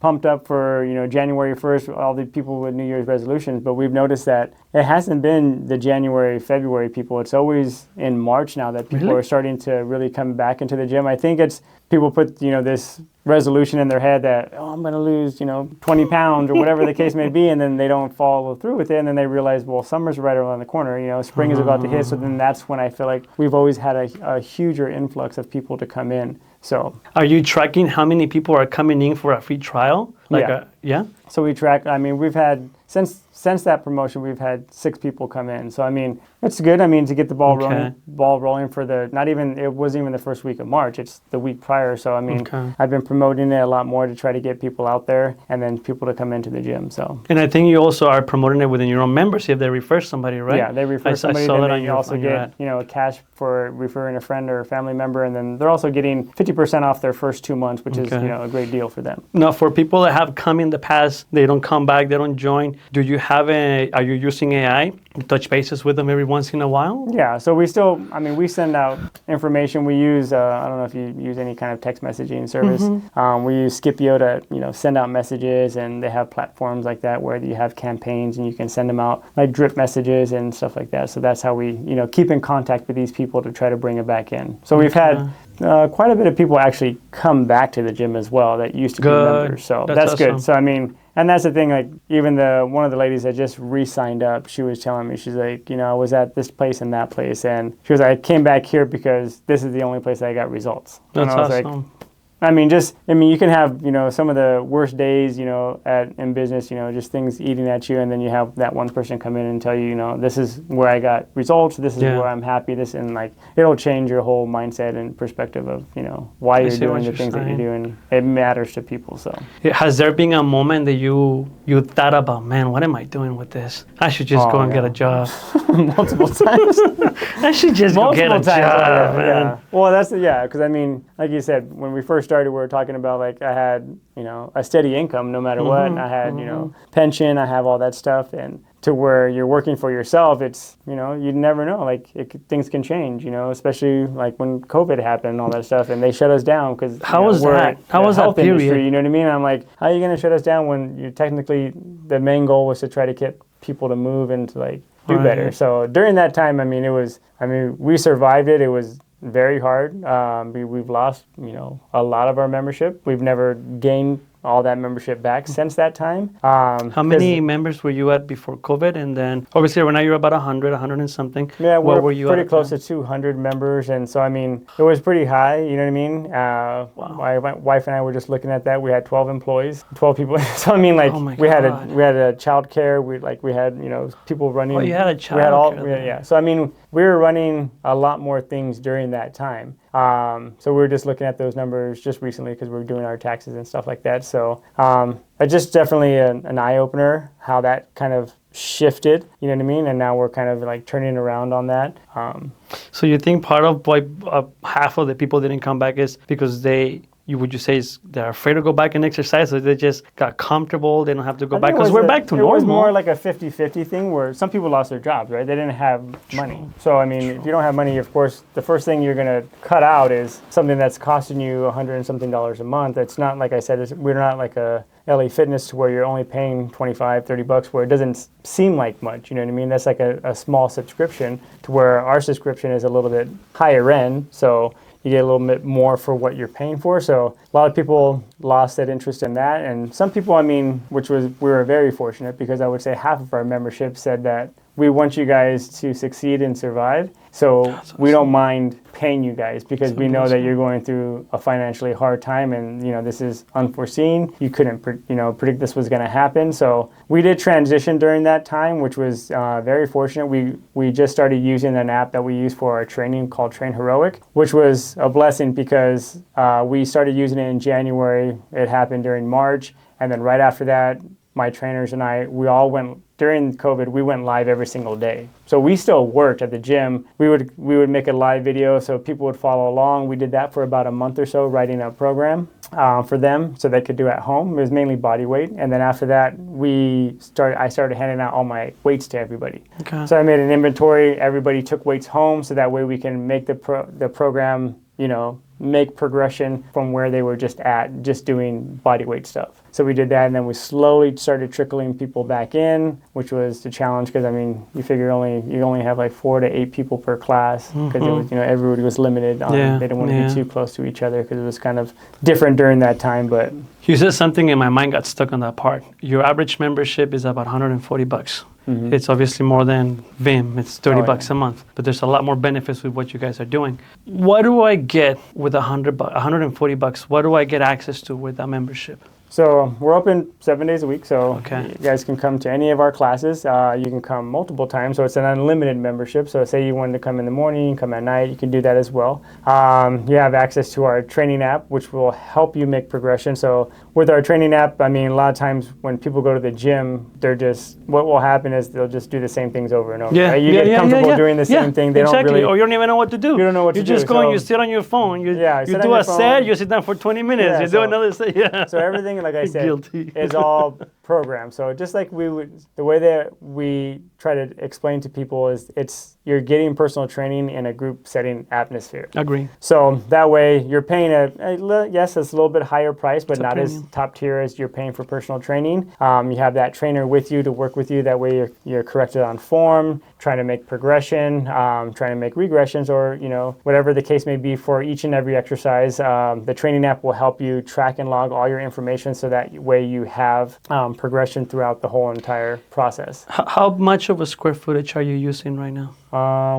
pumped up for, January 1st, all the people with New Year's resolutions. But we've noticed that it hasn't been the January, February people. It's always in March now that people are starting to really come back into the gym. I think it's people put, this resolution in their head that, I'm going to lose, 20 pounds or whatever the case may be. And then they don't follow through with it. And then they realize, well, summer's right around the corner. Spring is about to hit. So then that's when I feel like we've always had a huger influx of people to come in. So, are you tracking how many people are coming in for a free trial? Yeah. So we track. I mean, we've had since that promotion, we've had 6 people come in. So I mean, it's good. I mean, to get the ball rolling for it wasn't even the first week of March. It's the week prior. So I mean, I've been promoting it a lot more to try to get people out there and then people to come into the gym. So. And I think you also are promoting it within your own membership. They refer somebody, right? Yeah, they refer somebody. Then you also get cash for referring a friend or a family member, and then they're also getting 50% off their first 2 months, which is a great deal for them. Now, for people that have come in the past, they don't come back, they don't join. Do you are you using AI to touch bases with them every once in a while? Yeah, so we send out information. We use, I don't know if you use any kind of text messaging service. We use Scipio to, send out messages, and they have platforms like that where you have campaigns and you can send them out like drip messages and stuff like that. So that's how we, keep in contact with these people to try to bring it back in. So we've had quite a bit of people actually come back to the gym as well that used to be members. So that's awesome. Good. So I mean, and that's the thing, like even one of the ladies that just re-signed up, she was telling me, she's like, I was at this place and that place, and she was like, I came back here because this is the only place I got results. That's and I was awesome. Like, you can have, some of the worst days, in business, just things eating at you, and then you have that one person come in and tell you, this is where I got results, this is where I'm happy, and like, it'll change your whole mindset and perspective of, why you're doing the things that you do, and it matters to people, so. Has there been a moment that you thought about, man, what am I doing with this? I should just go and get a job. Multiple times. I should just go get a job, man. Yeah. Well, because like you said, when we first started, we were talking about like I had, a steady income no matter what, and I had, pension, I have all that stuff, and to where you're working for yourself, it's, you never know, like things can change, especially like when COVID happened and all that stuff, and they shut us down because how was that period? Industry, you know what I mean? I'm like, how are you going to shut us down when you technically the main goal was to try to get people to move and to like do better. So during that time, we survived it. It was very hard. We've lost, a lot of our membership. We've never gained all that membership back since that time. How many members were you at before COVID? And then obviously right now you're about 100 and something. Yeah, what were you pretty close to 200 members. And so, it was pretty high, you know what I mean? Wow. My wife and I were just looking at that. We had 12 employees, 12 people. So, we had a child care. We had, people running. Oh, you had a child care. Yeah. So, we were running a lot more things during that time. So we were just looking at those numbers just recently because we were doing our taxes and stuff like that. So it's just definitely an eye-opener how that kind of shifted, you know what I mean? And now we're kind of like turning around on that. So you think part of why half of the people didn't come back is because would you say they're afraid to go back and exercise, or they just got comfortable, they don't have to go I back think because we're back to normal? It was more like a 50-50 thing where some people lost their jobs, right? They didn't have money. So, I mean, if you don't have money, of course, the first thing you're going to cut out is something that's costing you $100 and something a month. It's not, like I said, we're not like a LA Fitness to where you're only paying $25-$30 where it doesn't seem like much. You know what I mean? That's like a small subscription, to where our subscription is a little bit higher end. So you get a little bit more for what you're paying for. So a lot of people lost that interest in that. And some people, I mean, we were very fortunate, because I would say half of our membership said that we want you guys to succeed and survive. So we don't mind paying you guys, because we know that you're going through a financially hard time, and this is unforeseen. You couldn't predict this was going to happen. So we did transition during that time, which was very fortunate. We just started using an app that we use for our training called Train Heroic, which was a blessing, because we started using it in January. It happened during March, and then right after that, my trainers and I, during COVID, we went live every single day. So we still worked at the gym. We would make a live video so people would follow along. We did that for about a month or so, writing a program for them so they could do at home. It was mainly body weight. And then after that, I started handing out all my weights to everybody. Okay. So I made an inventory. Everybody took weights home, so that way we can make the program, make progression from where they were just doing body weight stuff. So we did that, and then we slowly started trickling people back in, which was the challenge, because I mean, you figure you only have like 4 to 8 people per class, because it was, everybody was limited. They didn't want to be too close to each other, because it was kind of different during that time. But you said something, and my mind got stuck on that part. Your average membership is about $140. It's obviously more than Vim. It's $30 a month, but there's a lot more benefits with what you guys are doing. What do I get with $140? What do I get access to with that membership? So we're open 7 days a week, so you guys can come to any of our classes. You can come multiple times, so it's an unlimited membership. So say you wanted to come in the morning, come at night, you can do that as well. You have access to our training app, which will help you make progression. So with our training app, I mean, a lot of times when people go to the gym, what will happen is they'll just do the same things over and over. Yeah. Right? You get comfortable doing the same thing. They don't really, or you don't even know what to do. You don't know what to do. You just go and you sit on your phone. You do a set, you sit down for 20 minutes, you do another set. Yeah. So everything, like I said, is all programmed. So just like the way that we try to explain to people is you're getting personal training in a group setting atmosphere. Agree. So that way you're paying it's a little bit higher price, but not as top tier as you're paying for personal training. You have that trainer with you to work with you. That way you're corrected on form, trying to make progression, trying to make regressions, or whatever the case may be for each and every exercise. The training app will help you track and log all your information, so that way you have progression throughout the whole entire process. How much of a square footage are you using right now?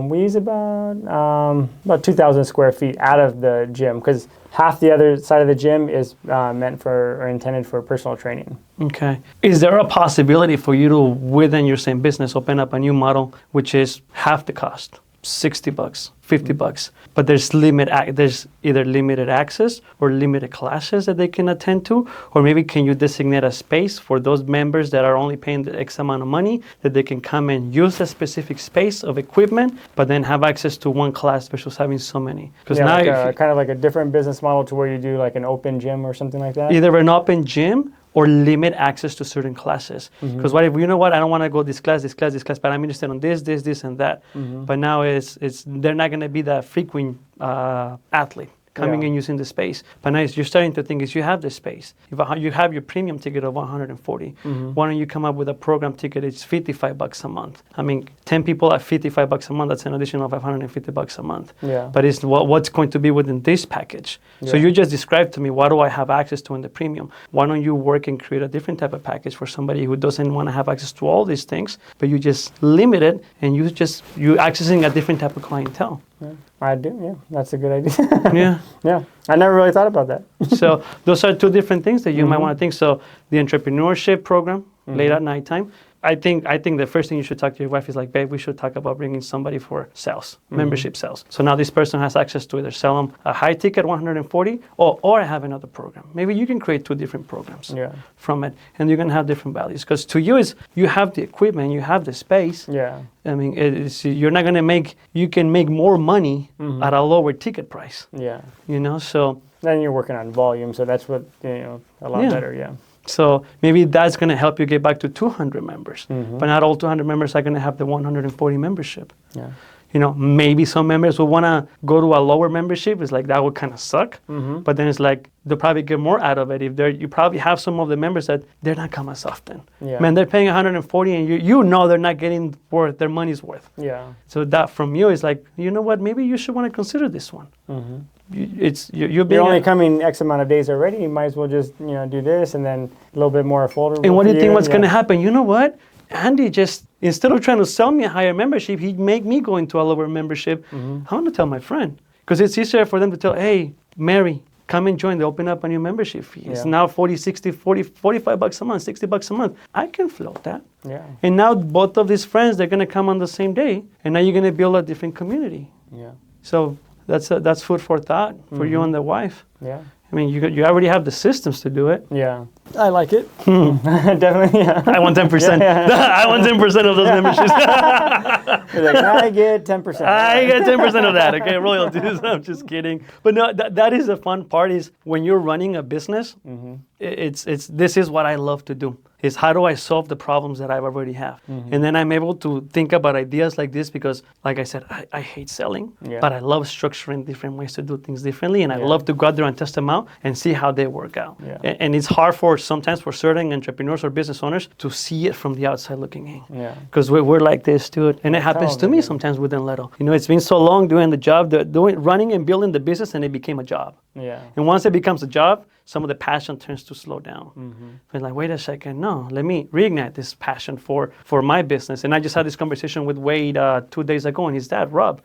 We use about 2,000 square feet out of the gym, because half the other side of the gym is intended for personal training. Okay. Is there a possibility for you to, within your same business, open up a new model which is half the cost? $60, $50, but there's either limited access or limited classes that they can attend to, or maybe can you designate a space for those members that are only paying the X amount of money, that they can come and use a specific space of equipment, but then have access to one class versus having so many? Because now kind of like a different business model, to where you do like an open gym or something like that. Either an open gym or limit access to certain classes. Because what if, I don't want to go this class, but I'm interested in this, and that. But now they're not going to be that frequent athlete coming and using the space. But now you're starting to think, you have the space. If you have your premium ticket of $140, why don't you come up with a program ticket? It's $55 a month. I mean, 10 people at $55 a month, that's an additional $550 a month. Yeah. But it's what's going to be within this package. Yeah. So you just described to me, what do I have access to in the premium? Why don't you work and create a different type of package for somebody who doesn't want to have access to all these things, but you just limit it, and you're accessing a different type of clientele. Yeah. I do, yeah. That's a good idea. Yeah. I never really thought about that. So those are two different things that you might want to think. So the entrepreneurship program, late at nighttime, I think the first thing you should talk to your wife is like, babe, we should talk about bringing somebody for sales, membership sales. So now this person has access to either sell them a high ticket, 140, or I have another program. Maybe you can create two different programs from it, and you're going to have different values. Because to you, you have the equipment, you have the space. Yeah. I mean, you're not going to you can make more money at a lower ticket price. Yeah. So Then you're working on volume, so that's what, a lot better, yeah. So maybe that's going to help you get back to 200 members. But not all 200 members are going to have the 140 membership. Yeah. Maybe some members will want to go to a lower membership. It's like that would kind of suck. But then it's like they'll probably get more out of it. If you probably have some of the members that they're not coming as often. Yeah. Man, they're paying 140 and you know they're not getting their money's worth. Yeah. So that from you is like, you know what? Maybe you should want to consider this one. You're only coming X amount of days already. You might as well just do this and then a little bit more affordable. And what do you think what's going to happen? You know what? Andy just, instead of trying to sell me a higher membership, he'd make me go into a lower membership. I want to tell my friend. Because it's easier for them to tell, hey, Mary, come and join. They open up a new membership fee. It's now 40, 60, 40, 45 bucks a month, 60 bucks a month. I can float that. Yeah. And now both of these friends, they're going to come on the same day. And now you're going to build a different community. Yeah. So that's food for thought for you and the wife. Yeah. I mean, you already have the systems to do it. Yeah. I like it. Definitely, yeah. I want 10%. I want 10% of those memberships. You're like, I get 10%. I get 10% of that, okay? Royalties. I'm just kidding. But no, that is the fun part is when you're running a business, this is what I love to do. Is how do I solve the problems that I already have? And then I'm able to think about ideas like this because, like I said, I hate selling, but I love structuring different ways to do things differently. And I love to go out there and test them out and see how they work out. Yeah. And it's hard sometimes for certain entrepreneurs or business owners to see it from the outside looking in. Yeah. Because we're like this, dude. And it happens to me sometimes with Enleto. It's been so long doing the job, running and building the business, and it became a job. Yeah. And once it becomes a job, some of the passion turns to slow down. It's like, wait a second, no, let me reignite this passion for my business. And I just had this conversation with Wade 2 days ago, and his dad, Rob,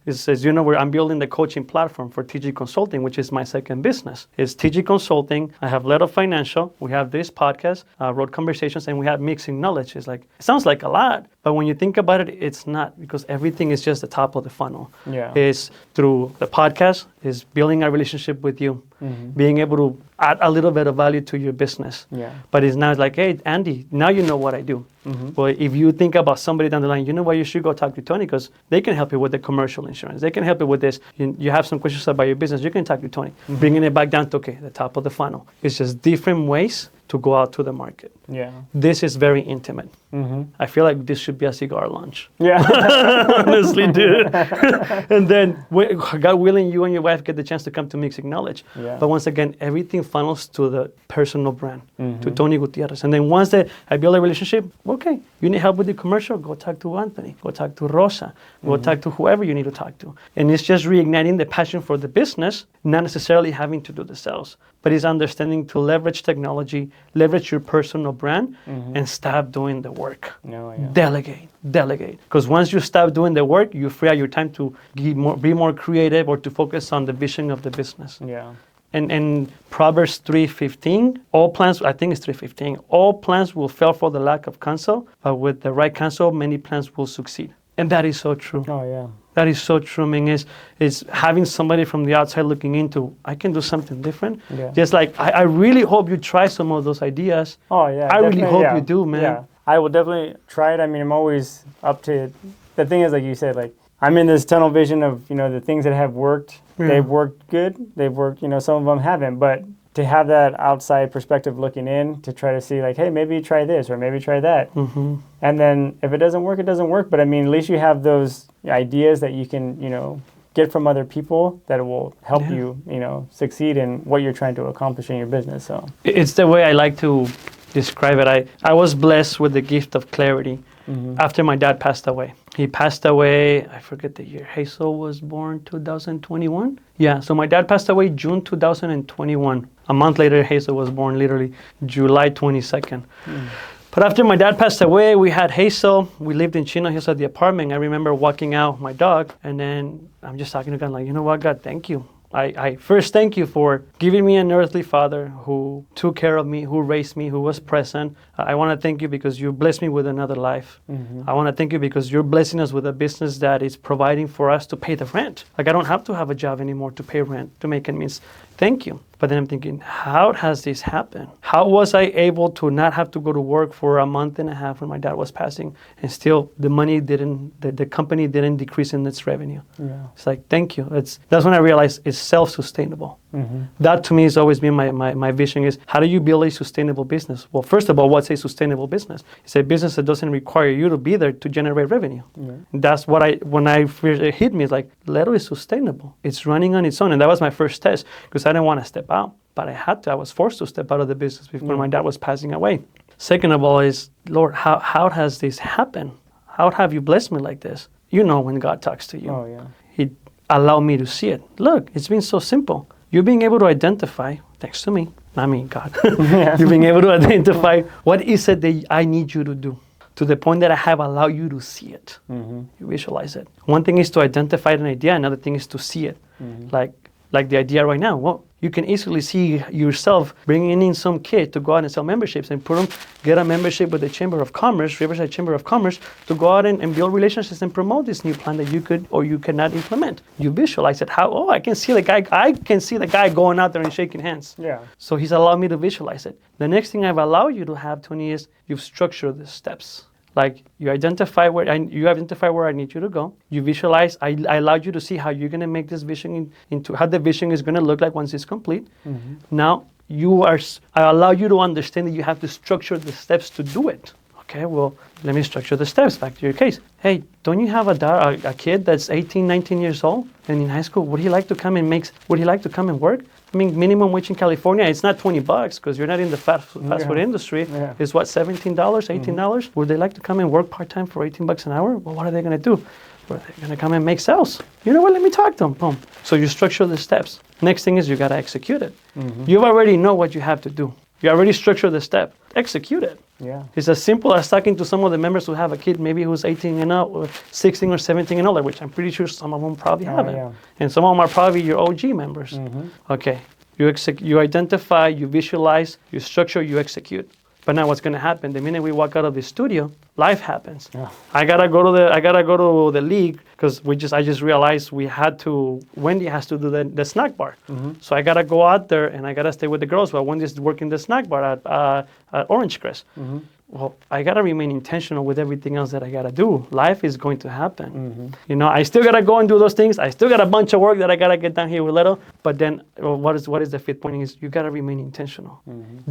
he says, I'm building the coaching platform for TG Consulting, which is my second business. It's TG Consulting. I have Leto Financial. We have this podcast, Road Conversations, and we have Mixing Knowledge. It's like, it sounds like a lot, but when you think about it, it's not, because everything is just the top of the funnel. Yeah. It's through the podcast, is building a relationship with you, being able to add a little bit of value to your business. Yeah. But it's now like, hey, Andy, now you know what I do. But if you think about somebody down the line, you know what, you should go talk to Tony because they can help you with the commercial insurance. They can help you with this. You have some questions about your business, you can talk to Tony. Bringing it back down to, okay, the top of the funnel. It's just different ways to go out to the market. Yeah. This is very intimate. I feel like this should be a cigar lunch. Yeah. Honestly, dude. And then, God willing, you and your wife get the chance to come to Mixing Knowledge. Yeah. But once again, everything funnels to the personal brand, to Tony Gutierrez. And then once I build a relationship, okay, you need help with the commercial, go talk to Anthony, go talk to Rosa, go talk to whoever you need to talk to. And it's just reigniting the passion for the business, not necessarily having to do the sales, but it's understanding to leverage technology, leverage your personal brand, and stop doing the work. Delegate. Because once you stop doing the work, you free up your time to be more creative or to focus on the vision of the business. Yeah. And Proverbs 3:15, all plans, I think it's 3:15, all plans will fail for the lack of counsel, but with the right counsel, many plans will succeed. And that is so true. Oh, yeah. That is so true. I mean, is having somebody from the outside looking into, I can do something different. Yeah. Just like, I really hope you try some of those ideas. Oh, yeah. I really hope you do, man. Yeah. I will definitely try it. I mean, I'm always up to it. The thing is, like you said, like, I'm in this tunnel vision of, the things that have worked. Yeah. They've worked good. They've worked, some of them haven't. But to have that outside perspective looking in to try to see, like, hey, maybe try this or maybe try that. And then if it doesn't work, it doesn't work. But, I mean, at least you have those ideas that you can, get from other people that will help you, succeed in what you're trying to accomplish in your business. So it's the way I like to describe it. I was blessed with the gift of clarity after my dad passed away. He passed away, I forget the year. Hazel was born 2021. Yeah, so my dad passed away June 2021. A month later, Hazel was born literally July 22nd. But after my dad passed away, we had Hazel. We lived in Chino Hills at the apartment. I remember walking out with my dog, and then I'm just talking to God, like, you know what, God, thank you. I first thank you for giving me an earthly father who took care of me, who raised me, who was present. I want to thank you because you blessed me with another life. I want to thank you because you're blessing us with a business that is providing for us to pay the rent. Like, I don't have to have a job anymore to pay rent, to make it means. Thank you. But then I'm thinking, how has this happened? How was I able to not have to go to work for a month and a half when my dad was passing, and still the money the company didn't decrease in its revenue? Yeah. It's like, thank you. That's when I realized it's self-sustainable. That to me has always been my vision is how do you build a sustainable business? Well, first of all, what's a sustainable business? It's a business that doesn't require you to be there to generate revenue. That's what when I first it hit me, it's like, Leto is sustainable. It's running on its own. And that was my first test because I didn't want to step out, but I had to. I was forced to step out of the business before my dad was passing away. Second of all is, Lord, how has this happened? How have you blessed me like this? You know when God talks to you. Oh, yeah. He allowed me to see it. Look, it's been so simple. You being able to identify, thanks to me, not me, God. You being able to identify what is it that I need you to do to the point that I have allowed you to see it. You visualize it. One thing is to identify an idea. Another thing is to see it. Like the idea right now. Well, you can easily see yourself bringing in some kid to go out and sell memberships and get a membership with the Chamber of Commerce, Riverside Chamber of Commerce, to go out and build relationships and promote this new plan that you could or you cannot implement. You visualize it. I can see the guy going out there and shaking hands. Yeah. So he's allowed me to visualize it. The next thing I've allowed you to have, Tony, is you've structured the steps. Like you identify where I need you to go. You visualize. I allowed you to see how you're going to make this vision into how the vision is going to look like once it's complete. Now I allow you to understand that you have to structure the steps to do it. Okay, well, let me structure the steps. Back to your case. Hey, don't you have a kid that's 18, 19 years old and in high school? Would he like to come and work? I mean, minimum wage in California, it's not $20 because you're not in the fast food industry. Yeah. It's what, $17, $18? Would they like to come and work part-time for $18 an hour? Well, what are they going to do? Well, they're going to come and make sales. You know what? Let me talk to them. Boom. So you structure the steps. Next thing is you got to execute it. You already know what you have to do. You already structured the step. Execute it. Yeah. It's as simple as talking to some of the members who have a kid, maybe who's 18 and up, or 16 or 17 and older, which I'm pretty sure some of them probably haven't. Yeah. And some of them are probably your OG members. Okay. You identify, you visualize, you structure, you execute. But now what's going to happen? The minute we walk out of the studio, life happens. Yeah. I gotta go to the league because I just realized Wendy has to do the snack bar. So I gotta go out there and I gotta stay with the girls while Wendy's working the snack bar at Orange Crest. Well, I gotta remain intentional with everything else that I gotta do. Life is going to happen. You know, I still gotta go and do those things. I still got a bunch of work that I gotta get done here with Leto. But then, what is the fifth point? Is you gotta remain intentional.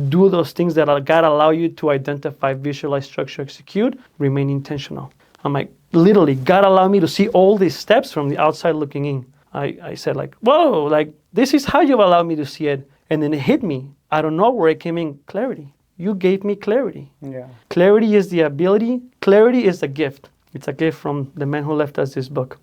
Do those things that God allow you to identify, visualize, structure, execute. Remain intentional. I'm like, literally, God allowed me to see all these steps from the outside looking in. I said like, whoa, like this is how you've allowed me to see it. And then it hit me. I don't know where it came in. Clarity. You gave me clarity. Yeah. Clarity is the ability. Clarity is a gift. It's a gift from the man who left us this book.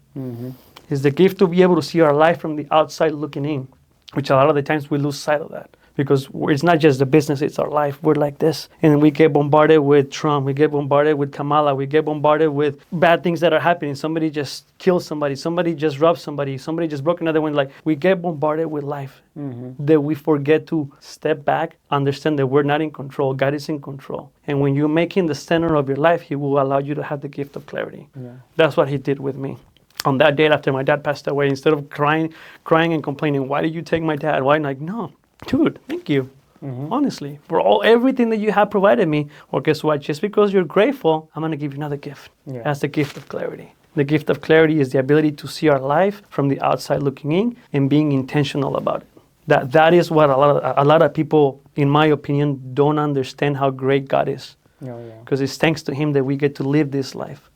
It's the gift to be able to see our life from the outside looking in, which a lot of the times we lose sight of that. Because it's not just the business, it's our life. We're like this. And we get bombarded with Trump. We get bombarded with Kamala. We get bombarded with bad things that are happening. Somebody just killed somebody. Somebody just robbed somebody. Somebody just broke another one. Like, we get bombarded with life. That we forget to step back, understand that we're not in control. God is in control. And when you make Him the center of your life, He will allow you to have the gift of clarity. Yeah. That's what He did with me. On that day after my dad passed away, instead of crying and complaining, why did you take my dad? Why? I'm like, no. Dude, thank you. Honestly, for everything that you have provided me. Well, guess what? Just because you're grateful, I'm going to give you another gift. Yeah. That's the gift of clarity. The gift of clarity is the ability to see our life from the outside looking in and being intentional about it. That is what a lot of people, in my opinion, don't understand how great God is. Because it's thanks to Him that we get to live this life.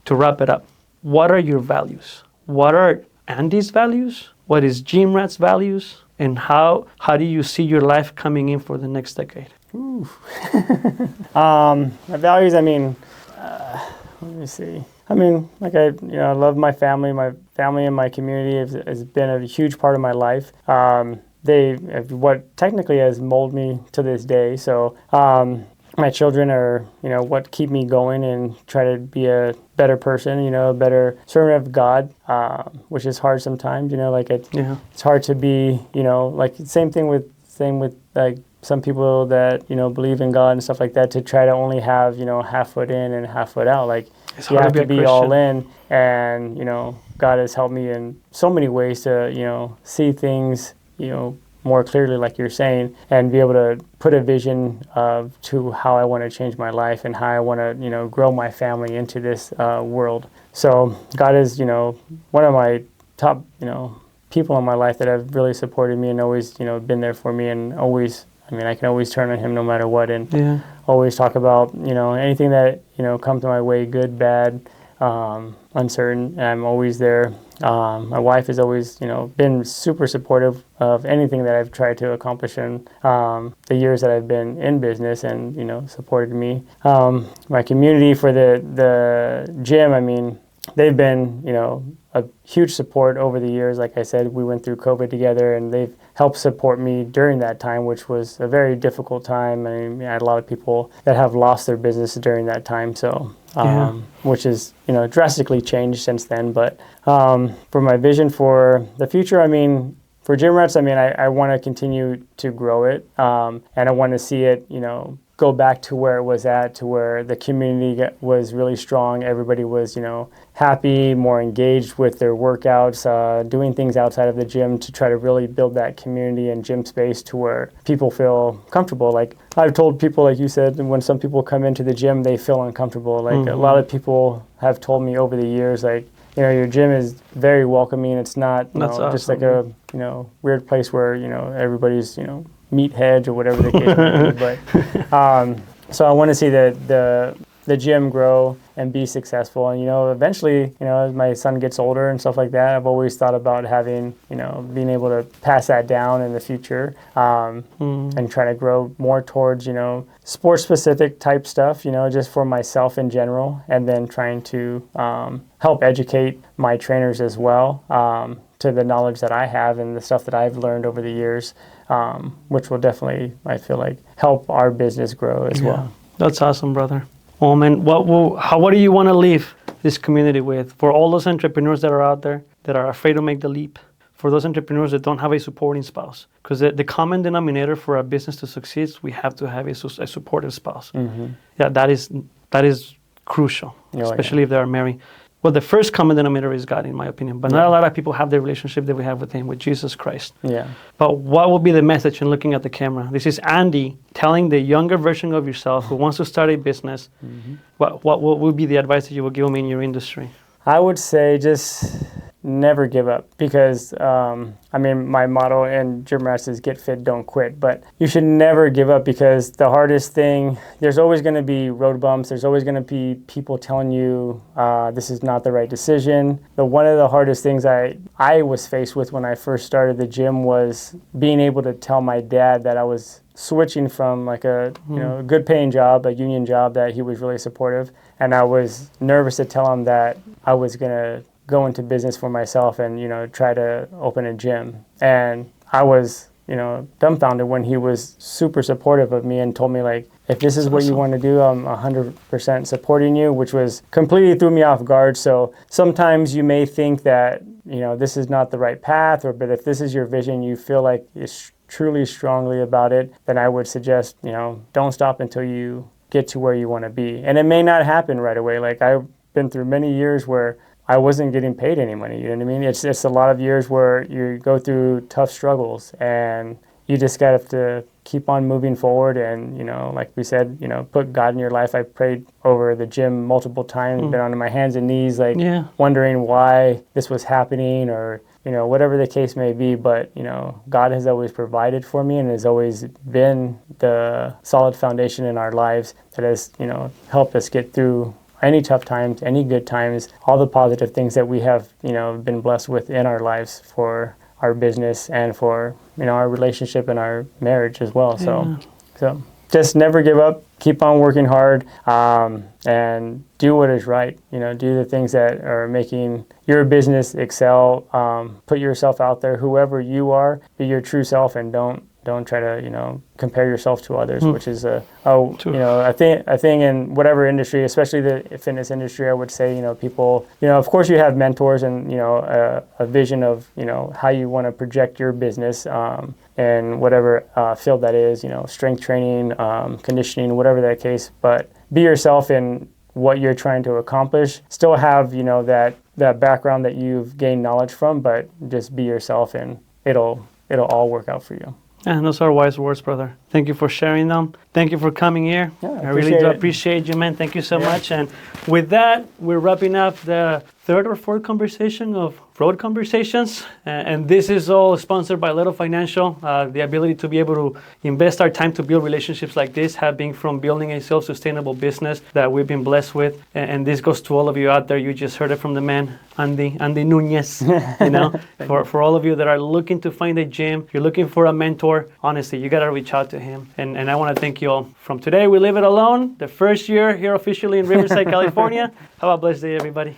To wrap it up, what are your values? What are Andy's values? What is Jim Rat's values? And how do you see your life coming in for the next decade? My values, I mean, let me see. I mean, like I love my family. My family and my community has been a huge part of my life. They what technically has molded me to this day. So my children are, what keep me going and try to be a better person, a better servant of God, which is hard sometimes, it's hard to be, like same with like some people that, believe in God and stuff like that, to try to only have, half foot in and half foot out. Like you have to be all in, and, God has helped me in so many ways to, see things, more clearly, like you're saying, and be able to put a vision to how I want to change my life and how I want to, grow my family into this world. So God is, one of my top, people in my life that have really supported me and always, been there for me, and always, I can always turn on him no matter what, and always talk about, anything that, comes my way, good, bad, uncertain, and I'm always there. My wife has always, been super supportive of anything that I've tried to accomplish in the years that I've been in business, and, supported me. My community for the gym, they've been, a huge support over the years. Like I said, we went through COVID together, and they've helped support me during that time, which was a very difficult time. I had a lot of people that have lost their business during that time, so which is, drastically changed since then. But for my vision for the future, for Gym Rats, I want to continue to grow it, and I want to see it, go back to where it was at, to where the community was really strong. Everybody was, happy, more engaged with their workouts, doing things outside of the gym to try to really build that community and gym space to where people feel comfortable. Like I've told people, like you said, when some people come into the gym, they feel uncomfortable. Like a lot of people have told me over the years, like, your gym is very welcoming. It's not awesome. Just like a, weird place where, everybody's, meatheads or whatever the case may be. But so I want to see the gym grow and be successful. And, eventually, as my son gets older and stuff like that, I've always thought about having, being able to pass that down in the future, and try to grow more towards, sports specific type stuff, just for myself in general, and then trying to help educate my trainers as well, to the knowledge that I have and the stuff that I've learned over the years, which will definitely, I feel like, help our business grow as well. That's awesome, brother. Oh man, what do you want to leave this community with? For all those entrepreneurs that are out there that are afraid to make the leap, for those entrepreneurs that don't have a supporting spouse, because the common denominator for a business to succeed, we have to have a supportive spouse. Yeah, that is crucial, especially if they are married. Well, the first common denominator is God, in my opinion. But not a lot of people have the relationship that we have with Him, with Jesus Christ. Yeah. But what will be the message in looking at the camera? This is Andy telling the younger version of yourself who wants to start a business. What would be the advice that you would give them in your industry? I would say just never give up, because my motto in Gym Rats is get fit, don't quit. But you should never give up, because the hardest thing, there's always going to be road bumps. There's always going to be people telling you this is not the right decision. But one of the hardest things I was faced with when I first started the gym was being able to tell my dad that I was switching from like a good paying job, a union job that he was really supportive, and I was nervous to tell him that I was going to go into business for myself and, try to open a gym. And I was, dumbfounded when he was super supportive of me and told me, like, if this is what you want to do, I'm 100% supporting you, which was completely threw me off guard. So sometimes you may think that, this is not the right path, but if this is your vision, you feel like it's truly strongly about it, then I would suggest, don't stop until you get to where you want to be. And it may not happen right away. Like, I've been through many years where I wasn't getting paid any money, you know what I mean? It's a lot of years where you go through tough struggles, and you just got to keep on moving forward and, like we said, put God in your life. I prayed over the gym multiple times, been on my hands and knees, wondering why this was happening, or, whatever the case may be. But, God has always provided for me and has always been the solid foundation in our lives that has, helped us get through any tough times, any good times, all the positive things that we have, been blessed with in our lives for our business and for, our relationship and our marriage as well. So just never give up, keep on working hard, and do what is right. Do the things that are making your business excel. Put yourself out there, whoever you are, be your true self, and don't try to, compare yourself to others, which is a thing in whatever industry, especially the fitness industry. I would say, people, of course you have mentors and, a vision of, how you want to project your business, in whatever field that is, strength training, conditioning, whatever that case. But be yourself in what you're trying to accomplish. Still have, that background that you've gained knowledge from, but just be yourself, and it'll all work out for you. And those are wise words, brother. Thank you for sharing them. Thank you for coming here. Yeah, I really do appreciate you, man. Thank you so much. And with that, we're wrapping up the third or fourth conversation of Road Conversations. And this is all sponsored by Little Financial. The ability to be able to invest our time to build relationships like this have been from building a self-sustainable business that we've been blessed with. And this goes to all of you out there. You just heard it from the man, Andy Nuñez. You know, for all of you that are looking to find a gym, you're looking for a mentor, honestly, you got to reach out to him. And I want to thank you all. From today, we live it alone. The first year here officially in Riverside, California. Have a blessed day, everybody.